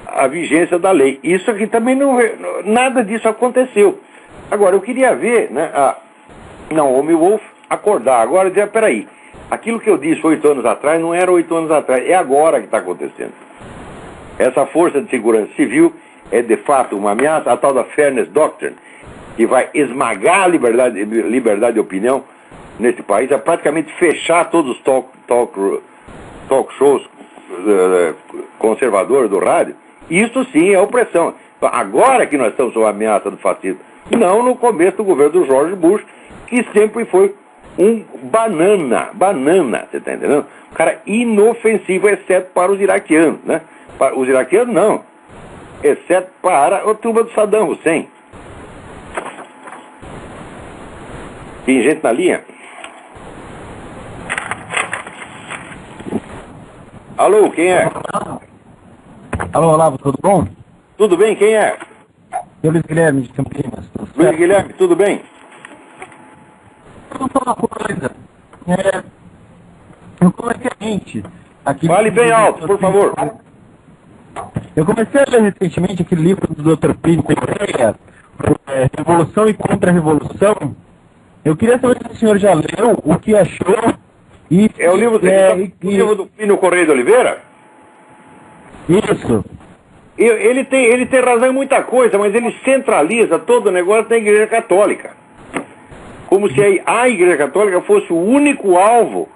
B: a vigência da lei. Isso aqui também nada disso aconteceu. Agora, eu queria ver, né, a Naomi Wolf acordar agora e dizer, peraí, aquilo que eu disse 8 anos atrás não era 8 anos atrás, é agora que está acontecendo. Essa força de segurança civil é de fato uma ameaça, a tal da Fairness Doctrine, que vai esmagar a liberdade de opinião nesse país, é praticamente fechar todos os talk shows conservadores do rádio. Isso sim é opressão. Agora que nós estamos sob a ameaça do fascismo, não no começo do governo do George Bush, que sempre foi um banana, você está entendendo? Um cara inofensivo, exceto para os iraquianos, né? Para os iraquianos não, exceto para a turma do Saddam Hussein. Tem gente na linha? Alô, quem é?
D: Alô, Olavo, tudo bom?
B: Tudo bem, quem é?
D: Eu, Luiz Guilherme, de Campinas.
B: Luiz Guilherme, tudo bem?
D: Vou falar uma coisa. Eu comecei a mente...
B: Fale bem alto, por favor.
D: Eu comecei a ler recentemente aquele livro do Dr. Plínio Correia, Revolução e Contra-Revolução. Eu queria saber se o senhor já leu, o que achou e...
B: É o livro, o livro do Plínio Correia de Oliveira?
D: Isso.
B: Ele tem razão em muita coisa, mas ele centraliza todo o negócio da Igreja Católica. como se a Igreja Católica fosse o único alvo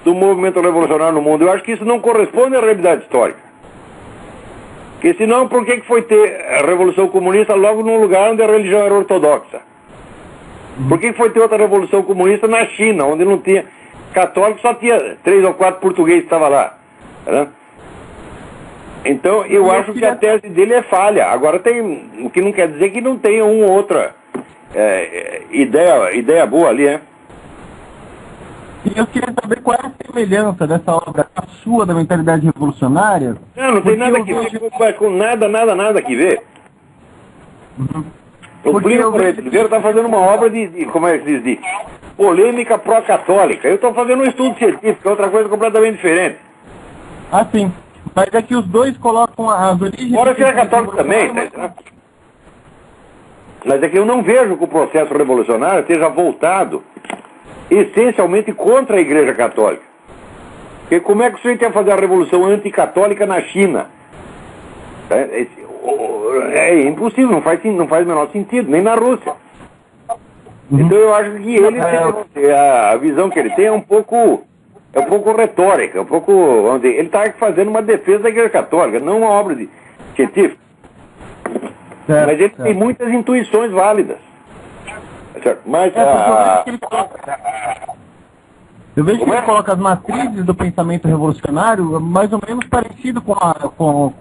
B: do movimento revolucionário no mundo. Eu acho que isso não corresponde à realidade histórica. Porque senão, por que foi ter a Revolução Comunista logo num lugar onde a religião era ortodoxa? Por que foi ter outra Revolução Comunista na China, onde não tinha católico, só tinha 3 ou 4 portugueses que estavam lá? Né? Então, eu acho que a tese dele é falha. Agora, tem, o que não quer dizer que não tenha uma ou outra ideia boa ali, né?
D: E eu queria saber qual é a semelhança dessa obra com a sua, da mentalidade revolucionária.
B: Não tem nada que ver com nada que ver. O Primo Correio está fazendo uma obra de como é que se diz, de polêmica pró-católica. Eu estou fazendo um estudo científico, é outra coisa completamente diferente.
D: Ah, sim. Mas é que os dois colocam as origens...
B: Fora que é católico também, né? Mas é que eu não vejo que o processo revolucionário esteja voltado essencialmente contra a Igreja Católica. Porque como é que o sujeito ia fazer a revolução anticatólica na China? É impossível, não faz o menor sentido, nem na Rússia. Então eu acho que ele a visão que ele tem é um pouco retórica, vamos dizer, ele está fazendo uma defesa da Igreja Católica, não uma obra científica. Mas ele tem muitas intuições válidas. Certo? Mas
D: eu vejo que ele coloca as matrizes do pensamento revolucionário mais ou menos parecido com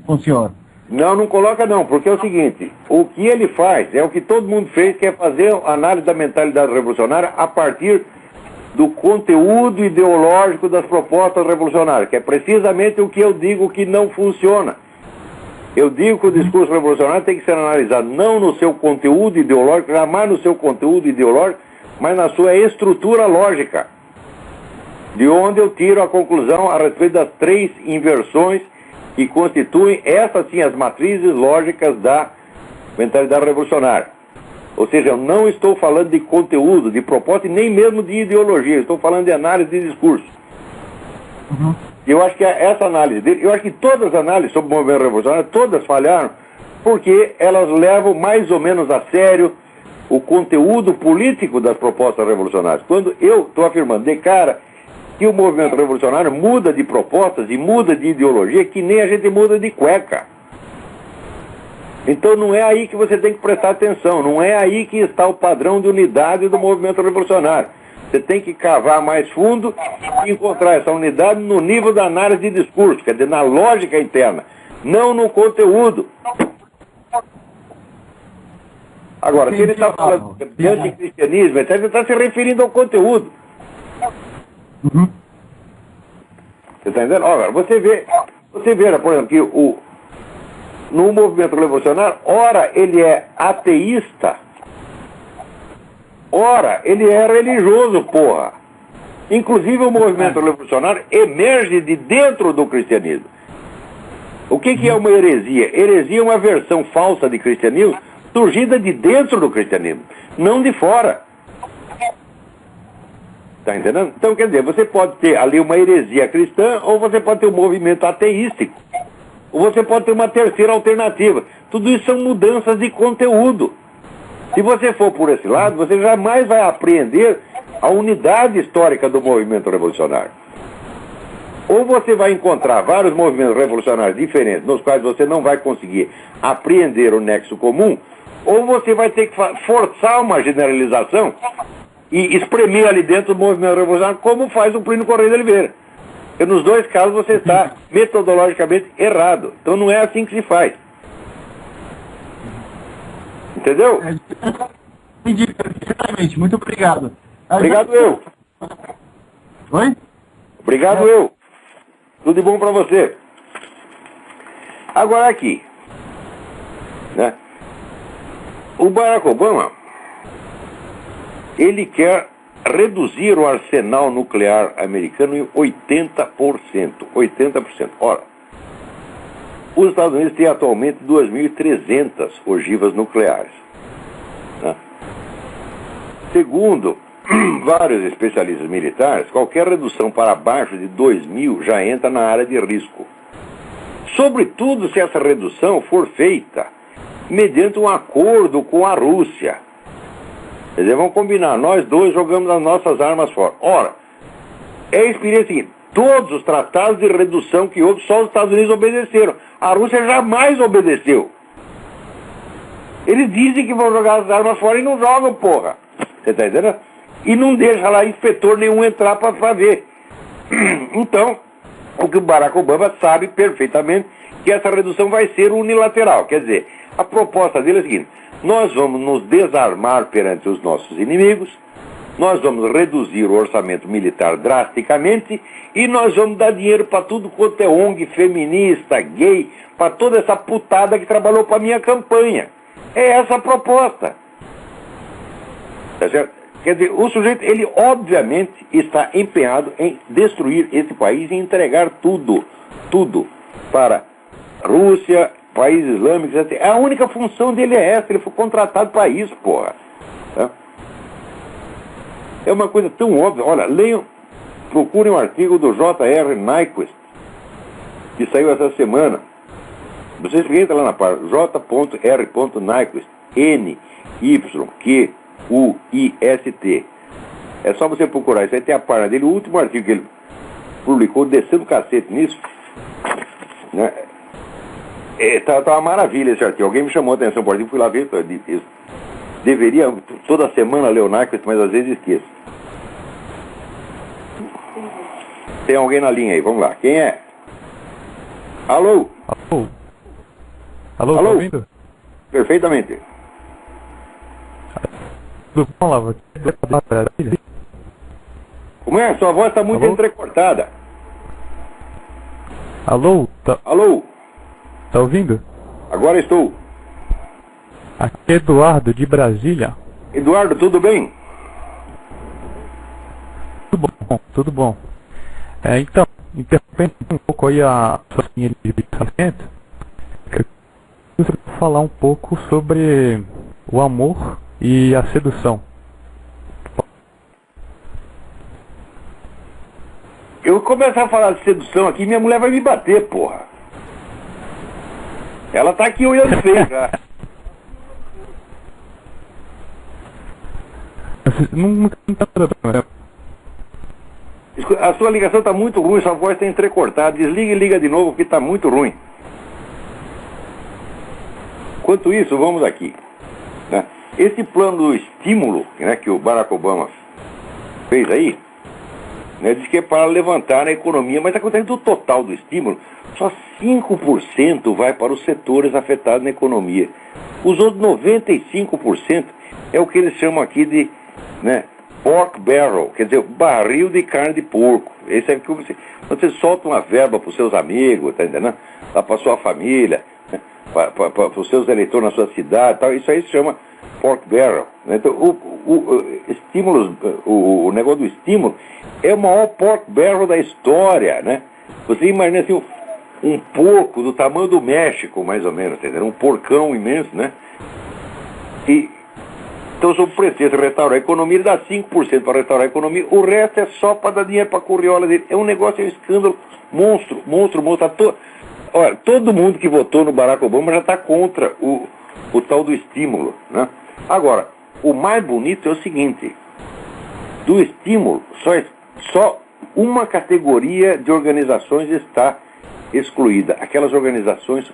D: o senhor.
B: Não coloca não, porque é o seguinte, o que ele faz é o que todo mundo fez, que é fazer análise da mentalidade revolucionária a partir do conteúdo ideológico das propostas revolucionárias, que é precisamente o que eu digo que não funciona. Eu digo que o discurso revolucionário tem que ser analisado não no seu conteúdo ideológico, jamais no seu conteúdo ideológico, mas na sua estrutura lógica, de onde eu tiro a conclusão a respeito das 3 inversões que constituem, essas sim, as matrizes lógicas da mentalidade revolucionária. Ou seja, eu não estou falando de conteúdo, de proposta e nem mesmo de ideologia, eu estou falando de análise de discurso. Eu acho que essa análise dele, eu acho que todas as análises sobre o movimento revolucionário, todas falharam, porque elas levam mais ou menos a sério o conteúdo político das propostas revolucionárias. Quando eu estou afirmando de cara que o movimento revolucionário muda de propostas e muda de ideologia que nem a gente muda de cueca. Então não é aí que você tem que prestar atenção, não é aí que está o padrão de unidade do movimento revolucionário. Você tem que cavar mais fundo e encontrar essa unidade no nível da análise de discurso, quer dizer, na lógica interna, não no conteúdo. Agora, se ele está falando de anticristianismo, ele está se referindo ao conteúdo. Você está entendendo? Agora, você vê, por exemplo, que no movimento revolucionário, ora ele é ateísta, ora ele é religioso, porra. Inclusive o movimento revolucionário emerge de dentro do cristianismo. O que é uma heresia? Heresia é uma versão falsa de cristianismo surgida de dentro do cristianismo, não de fora. Está entendendo? Então, quer dizer, você pode ter ali uma heresia cristã, ou você pode ter um movimento ateístico, ou você pode ter uma terceira alternativa. Tudo isso são mudanças de conteúdo. Se você for por esse lado, você jamais vai apreender a unidade histórica do movimento revolucionário. Ou você vai encontrar vários movimentos revolucionários diferentes, nos quais você não vai conseguir apreender o nexo comum, ou você vai ter que forçar uma generalização e espremer ali dentro do movimento revolucionário, como faz o Plínio Correia de Oliveira. E nos dois casos você está metodologicamente errado. Então não é assim que se faz. Entendeu?
D: Entendi perfeitamente. Muito obrigado.
B: Obrigado eu.
D: Oi?
B: Obrigado eu. Tudo de bom para você. Agora aqui, né? O Barack Obama, ele quer reduzir o arsenal nuclear americano em 80%. 80%. Ora, os Estados Unidos têm atualmente 2.300 ogivas nucleares. Né? Segundo vários especialistas militares, qualquer redução para abaixo de 2.000 já entra na área de risco. Sobretudo se essa redução for feita mediante um acordo com a Rússia. Quer dizer, vamos combinar, nós dois jogamos as nossas armas fora. Ora, é a experiência seguinte, todos os tratados de redução que houve, só os Estados Unidos obedeceram. A Rússia jamais obedeceu. Eles dizem que vão jogar as armas fora e não jogam, porra. Você tá entendendo? E não deixa lá inspetor nenhum entrar para ver. Então, o que o Barack Obama sabe perfeitamente que essa redução vai ser unilateral. Quer dizer, a proposta dele é a seguinte: nós vamos nos desarmar perante os nossos inimigos, nós vamos reduzir o orçamento militar drasticamente e nós vamos dar dinheiro para tudo quanto é ONG feminista, gay, para toda essa putada que trabalhou para minha campanha. É essa a proposta. Tá certo? Quer dizer, o sujeito, ele obviamente está empenhado em destruir esse país e entregar tudo para Rússia, países islâmicos, etc. A única função dele é essa, ele foi contratado para isso, porra. Tá? É uma coisa tão óbvia. Olha, leiam, procurem um artigo do J.R. Nyquist, que saiu essa semana. Vocês entram lá na página, J.R. Nyquist, N-Y-Q-U-I-S-T. É só você procurar, isso aí tem a página dele, o último artigo que ele publicou, descendo o cacete nisso, né? Tá uma maravilha esse artigo. Alguém me chamou a atenção por artigo, fui lá ver, eu deveria toda semana ler o Nyquist, mas às vezes esqueço. Tem alguém na linha aí, vamos lá, quem é? Alô?
E: Alô, tá ouvindo?
B: Perfeitamente.
E: Vamos lá,
B: como é? Sua voz está muito entrecortada.
E: Alô?
B: Alô?
E: Tá ouvindo?
B: Agora estou.
E: Aqui é Eduardo, de Brasília.
B: Eduardo, tudo bem?
E: Tudo bom. Então, interrompendo um pouco aí a sua linha de pensamento, eu gostaria de falar um pouco sobre o amor e a sedução.
B: Eu começar a falar de sedução aqui, minha mulher vai me bater, porra. Ela tá aqui olhando feio já.
E: Não tá problema.
B: A sua ligação tá muito ruim, sua voz tá entrecortada. Desliga e liga de novo, porque tá muito ruim. Enquanto isso, vamos aqui, né? Esse plano do estímulo, né, que o Barack Obama fez aí, né, diz que é para levantar a economia, mas acontece do total do estímulo, só 5% vai para os setores afetados na economia. Os outros 95% é o que eles chamam aqui de, né, pork barrel, quer dizer, barril de carne de porco. Esse é que você solta uma verba para os seus amigos, tá entendendo? Lá para a sua família, né, para os seus eleitores na sua cidade, tal. Isso aí se chama pork barrel. Né? Então, o negócio do estímulo é o maior pork barrel da história, né? Você imagina assim, um porco do tamanho do México, mais ou menos, entendeu? Um porcão imenso, né? Então, sob pretexto de restaurar a economia, ele dá 5% para restaurar a economia, o resto é só para dar dinheiro para a curriola dele. É um negócio, é um escândalo monstro. Olha, todo mundo que votou no Barack Obama já está contra o tal do estímulo, né? Agora, o mais bonito é o seguinte: do estímulo, só uma categoria de organizações está excluída, aquelas organizações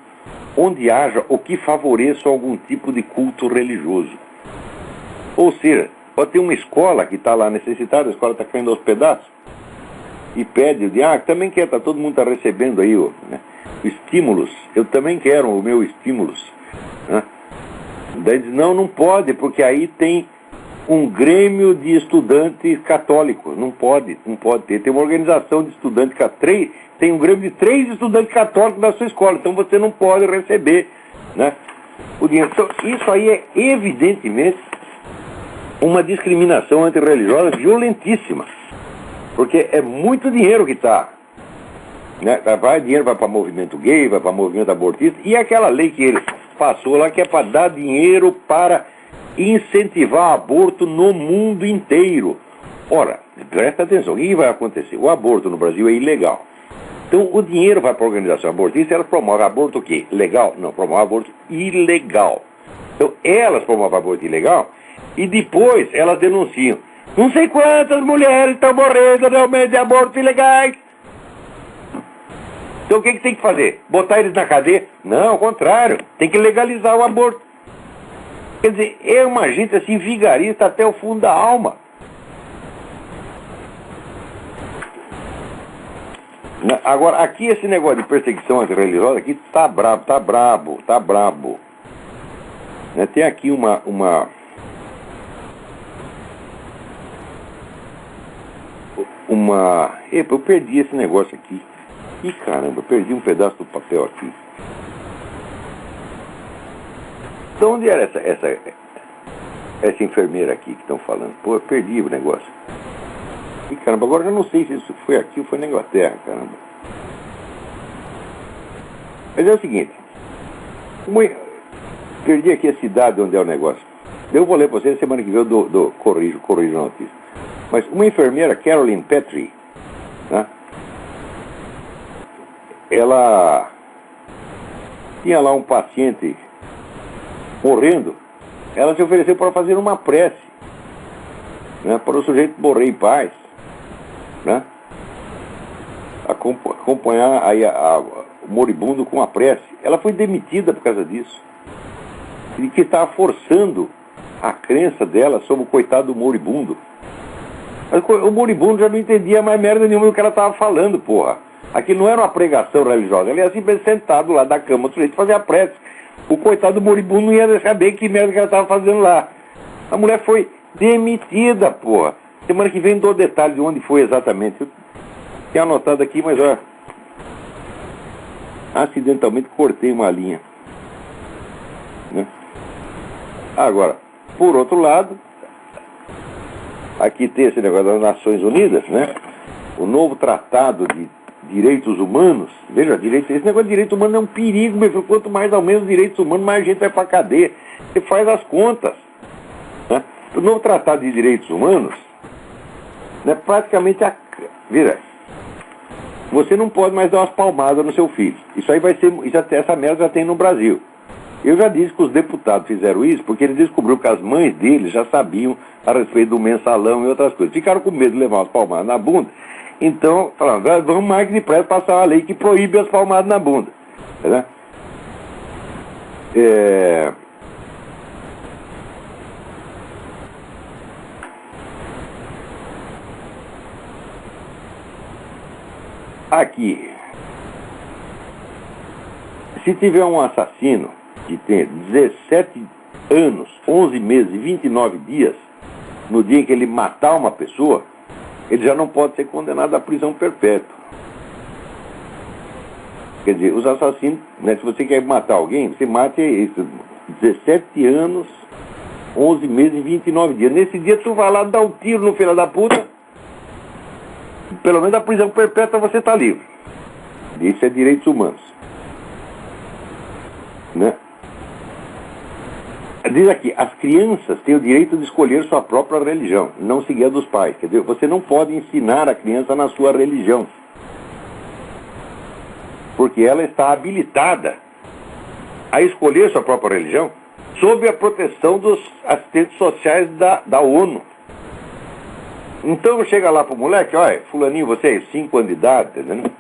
B: onde haja o que favoreça algum tipo de culto religioso. Ou seja, pode ter uma escola que está lá necessitada, a escola está caindo aos pedaços, e pede, também quer, todo mundo está recebendo aí, né, estímulos, eu também quero o meu estímulos, né? Daí diz, não pode, porque aí tem um grêmio de estudantes católicos, não pode ter, tem uma organização de estudantes católicos, tem um grêmio de 3 estudantes católicos da sua escola, então você não pode receber, né, o dinheiro. Então, isso aí é evidentemente uma discriminação antirreligiosa violentíssima, porque é muito dinheiro que está, né? Dinheiro vai para movimento gay, vai para movimento abortista, e aquela lei que ele passou lá que é para dar dinheiro para incentivar aborto no mundo inteiro. Ora, presta atenção, o que vai acontecer? O aborto no Brasil é ilegal. Então o dinheiro vai para a organização abortista, ela promove aborto o quê? Legal? Não, promove aborto ilegal. Então, elas promovem aborto ilegal e depois elas denunciam. Não sei quantas mulheres estão morrendo realmente de abortos ilegais. Então o que tem que fazer? Botar eles na cadeia? Não, ao contrário. Tem que legalizar o aborto. Quer dizer, é uma gente assim vigarista até o fundo da alma. Agora, aqui esse negócio de perseguição antirreligiosa aqui tá brabo. Tem aqui uma... Epa, eu perdi esse negócio aqui. Ih, caramba, eu perdi um pedaço do papel aqui. Então, onde era essa enfermeira aqui que estão falando? Pô, eu perdi o negócio. Ih, caramba, agora eu não sei se isso foi aqui ou foi na Inglaterra, caramba. Mas é o seguinte. Perdi aqui a cidade onde é o negócio. Eu vou ler para vocês, semana que vem eu corrijo a notícia. Mas uma enfermeira, Caroline Petrie, né? Ela tinha lá um paciente morrendo, ela se ofereceu para fazer uma prece, né, para o sujeito morrer em paz, né, acompanhar aí o moribundo com a prece. Ela foi demitida por causa disso, e que estava forçando a crença dela sobre o coitado do moribundo. Mas o moribundo já não entendia mais merda nenhuma do que ela estava falando, porra. Aquilo não era uma pregação religiosa, ele ia simplesmente sentado lá da cama do sujeito fazer a prece. O coitado do moribundo não ia saber que merda que ela estava fazendo lá. A mulher foi demitida, porra. Semana que vem dou detalhes de onde foi exatamente. Eu tinha anotado aqui, mas ó, acidentalmente cortei uma linha, né? Agora, por outro lado, aqui tem esse negócio das Nações Unidas, né? O novo tratado de direitos humanos. Veja, esse negócio de direito humano é um perigo, meu filho. Quanto mais aumenta os direitos humanos, mais gente vai pra cadeia. Você faz as contas, né? O novo tratado de direitos humanos, né, praticamente veja, você não pode mais dar umas palmadas no seu filho. Isso aí vai ser, essa merda já tem no Brasil. Eu já disse que os deputados fizeram isso porque eles descobriram que as mães deles já sabiam a respeito do mensalão e outras coisas. Ficaram com medo de levar umas palmadas na bunda. Então, falaram, vamos mais depressa passar uma lei que proíbe as palmadas na bunda. Né? Aqui, se tiver um assassino que tem 17 anos, 11 meses e 29 dias, no dia em que ele matar uma pessoa, ele já não pode ser condenado à prisão perpétua. Quer dizer, os assassinos, né, se você quer matar alguém, você mate 17 anos, 11 meses e 29 dias. Nesse dia tu vai lá dar um tiro no filho da puta, pelo menos a prisão perpétua você está livre. Isso é direitos humanos, né? Diz aqui, as crianças têm o direito de escolher sua própria religião, não seguir a dos pais. Quer dizer, você não pode ensinar a criança na sua religião, porque ela está habilitada a escolher sua própria religião sob a proteção dos assistentes sociais da ONU. Então chega lá pro moleque, olha, fulaninho, você é 5 anos de idade, entendeu?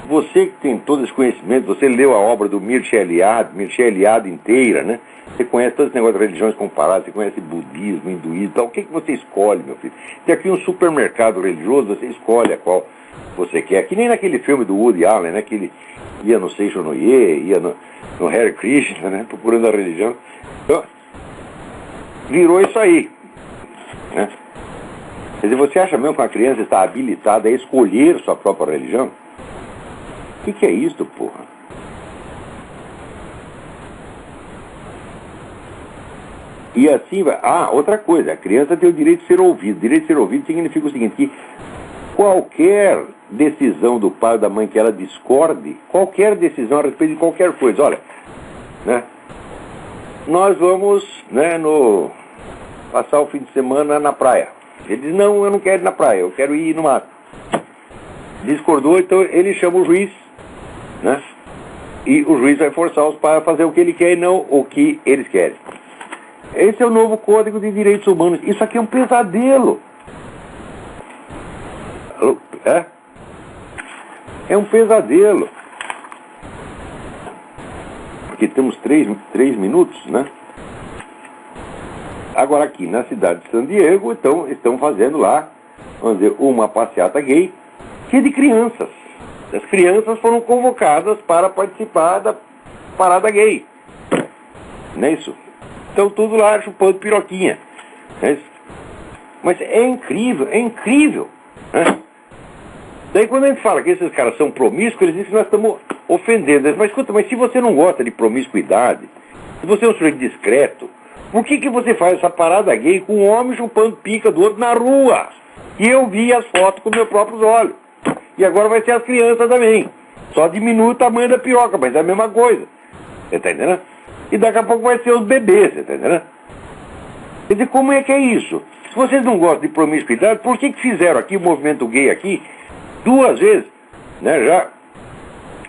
B: Você que tem todo esse conhecimento, você leu a obra do Mircea Eliade inteira, né? Você conhece todo esse negócio de religiões comparadas, você conhece budismo, hinduísmo, tal. O que você escolhe, meu filho? Tem aqui um supermercado religioso, você escolhe a qual você quer. Que nem naquele filme do Woody Allen, né? Que ele ia no Seishonoye, ia no Hare Krishna, né? Procurando a religião. Então, virou isso aí, né? Quer dizer, você acha mesmo que uma criança está habilitada a escolher sua própria religião? O que é isso, porra? E assim vai. Ah, outra coisa, a criança tem o direito de ser ouvida. O direito de ser ouvido significa o seguinte, que qualquer decisão do pai ou da mãe que ela discorde, qualquer decisão a respeito de qualquer coisa, olha, né? Nós vamos, né, passar o fim de semana na praia. Ele diz, não, eu não quero ir na praia, eu quero ir no mato. Discordou, então ele chama o juiz, né? E o juiz vai forçar os pais a fazer o que ele quer e não o que eles querem. Esse é o novo Código de Direitos Humanos. Isso aqui é um pesadelo. É um pesadelo. Porque temos três minutos, né? Agora aqui na cidade de San Diego, então, estão fazendo lá, vamos dizer, uma passeata gay, que é de crianças. As crianças foram convocadas para participar da parada gay. Não é isso? Estão tudo lá chupando piroquinha. Não é isso? Mas é incrível, é incrível. Né? Daí quando a gente fala que esses caras são promíscuos, eles dizem que nós estamos ofendendo. Mas escuta, mas se você não gosta de promiscuidade, se você é um sujeito discreto, por que você faz essa parada gay com um homem chupando pica do outro na rua? E eu vi as fotos com meus próprios olhos. E agora vai ser as crianças também. Só diminui o tamanho da piroca, mas é a mesma coisa. Você tá entendendo? E daqui a pouco vai ser os bebês, você tá entendendo? Quer dizer, como é que é isso? Se vocês não gostam de promiscuidade, por que fizeram aqui o movimento gay aqui 2 vezes, né, já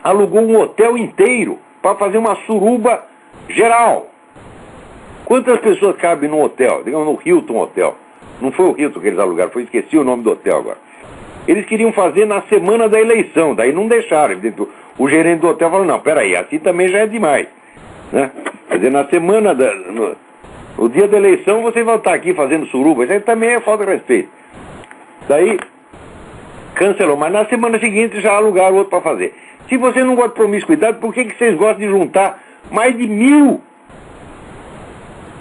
B: alugou um hotel inteiro para fazer uma suruba geral? Quantas pessoas cabem num hotel? Digamos no Hilton Hotel. Não foi o Hilton que eles alugaram, esqueci o nome do hotel agora. Eles queriam fazer na semana da eleição, daí não deixaram. O gerente do hotel falou, não, peraí, assim também já é demais. Né? Quer dizer, na semana, no dia da eleição, vocês vão estar aqui fazendo suruba, isso aí também é falta de respeito. Daí, cancelou, mas na semana seguinte já alugaram outro para fazer. Se você não gosta de promiscuidade, por que vocês gostam de juntar mais de 1000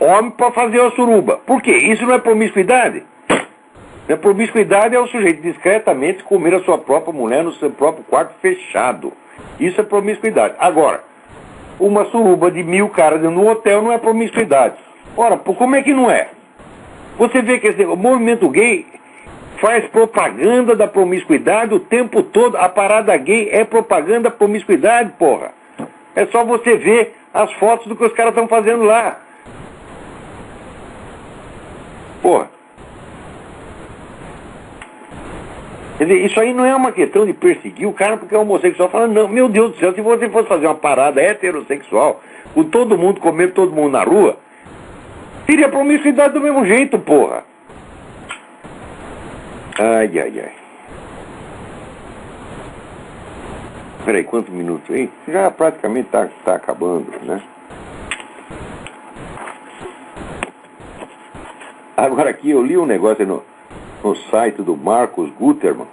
B: homens para fazer a suruba? Por quê? Isso não é promiscuidade? A promiscuidade é o sujeito discretamente comer a sua própria mulher no seu próprio quarto fechado. Isso é promiscuidade. Agora, uma suruba de 1000 caras dentro de um hotel não é promiscuidade. Ora, como é que não é? Você vê que o movimento gay faz propaganda da promiscuidade o tempo todo. A parada gay é propaganda da promiscuidade, porra. É só você ver as fotos do que os caras estão fazendo lá. Porra. Quer dizer, isso aí não é uma questão de perseguir o cara porque é homossexual. Falando, não, meu Deus do céu, se você fosse fazer uma parada heterossexual, com todo mundo comendo todo mundo na rua, teria promiscuidade do mesmo jeito, porra. Ai, ai, ai. Peraí, quantos minutos aí? Já praticamente tá acabando, né? Agora aqui eu li um negócio no site do Marcos Guterman,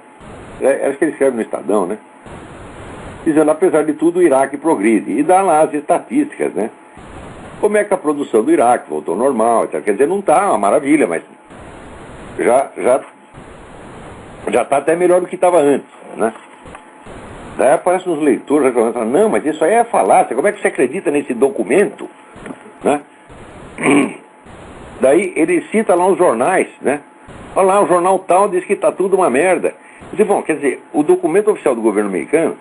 B: acho que ele escreve no Estadão, né? Dizendo, apesar de tudo, o Iraque progride. E dá lá as estatísticas, né? Como é que a produção do Iraque voltou ao normal, etc. Quer dizer, não tá uma maravilha, mas já tá até melhor do que estava antes, né? Daí aparecem uns leitores reclamando, não, mas isso aí é falácia, como é que você acredita nesse documento? Né? Daí ele cita lá os jornais, né? Olha lá, o jornal tal diz que está tudo uma merda. Diz, bom, quer dizer, o documento oficial do governo americano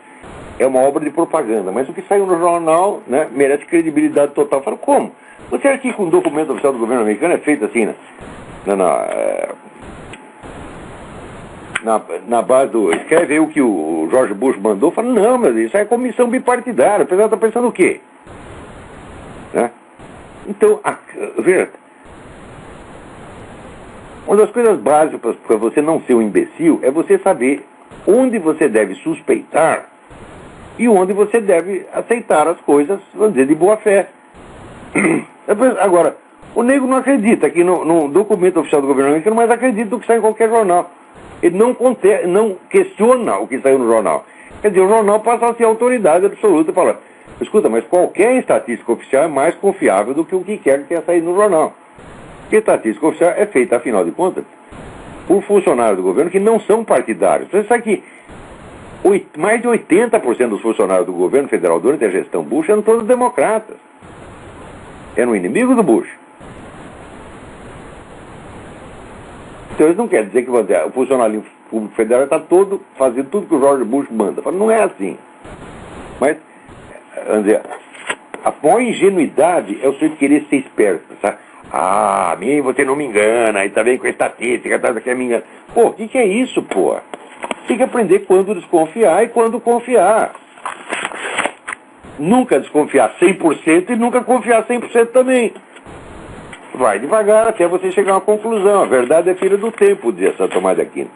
B: é uma obra de propaganda, mas o que saiu no jornal, né, merece credibilidade total. Fala, como? Você acha que com o documento oficial do governo americano é feito assim, né? Na base do... Escreve aí o que o George Bush mandou. Fala, não, meu Deus, isso é comissão bipartidária. O pessoal está pensando o quê? Né? Então, veja... Uma das coisas básicas para você não ser um imbecil é você saber onde você deve suspeitar e onde você deve aceitar as coisas, vamos dizer, de boa fé. Agora, o nego não acredita que no documento oficial do governo americano, mas acredita no que sai em qualquer jornal. Ele não questiona o que saiu no jornal. Quer dizer, o jornal passa a ser autoridade absoluta falando, escuta, mas qualquer estatística oficial é mais confiável do que o que quer que tenha saído no jornal. Porque a estatística oficial é feita, afinal de contas, por funcionários do governo que não são partidários. Você sabe que mais de 80% dos funcionários do governo federal durante a gestão Bush eram todos democratas. Eram inimigos do Bush. Então isso não quer dizer que o funcionário público federal está todo fazendo tudo que o George Bush manda. Fala, não é assim. Mas, vamos dizer, a maior ingenuidade é o senhor querer ser esperto, sabe? Ah, a mim você não me engana, aí tá vendo com a estatística, tá quer me engana. Pô, o que é isso, pô? Tem que aprender quando desconfiar e quando confiar. nunca desconfiar 100% e nunca confiar 100% também. Vai devagar até você chegar a uma conclusão. A verdade é filha do tempo, dizia Santo Tomás de Aquino.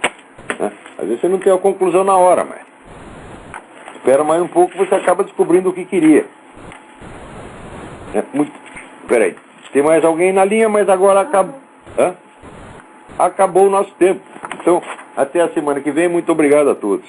B: Às vezes você não tem a conclusão na hora, mas espera mais um pouco, você acaba descobrindo o que queria. Peraí, tem mais alguém na linha, mas agora acabou o nosso tempo. Então, até a semana que vem, muito obrigado a todos.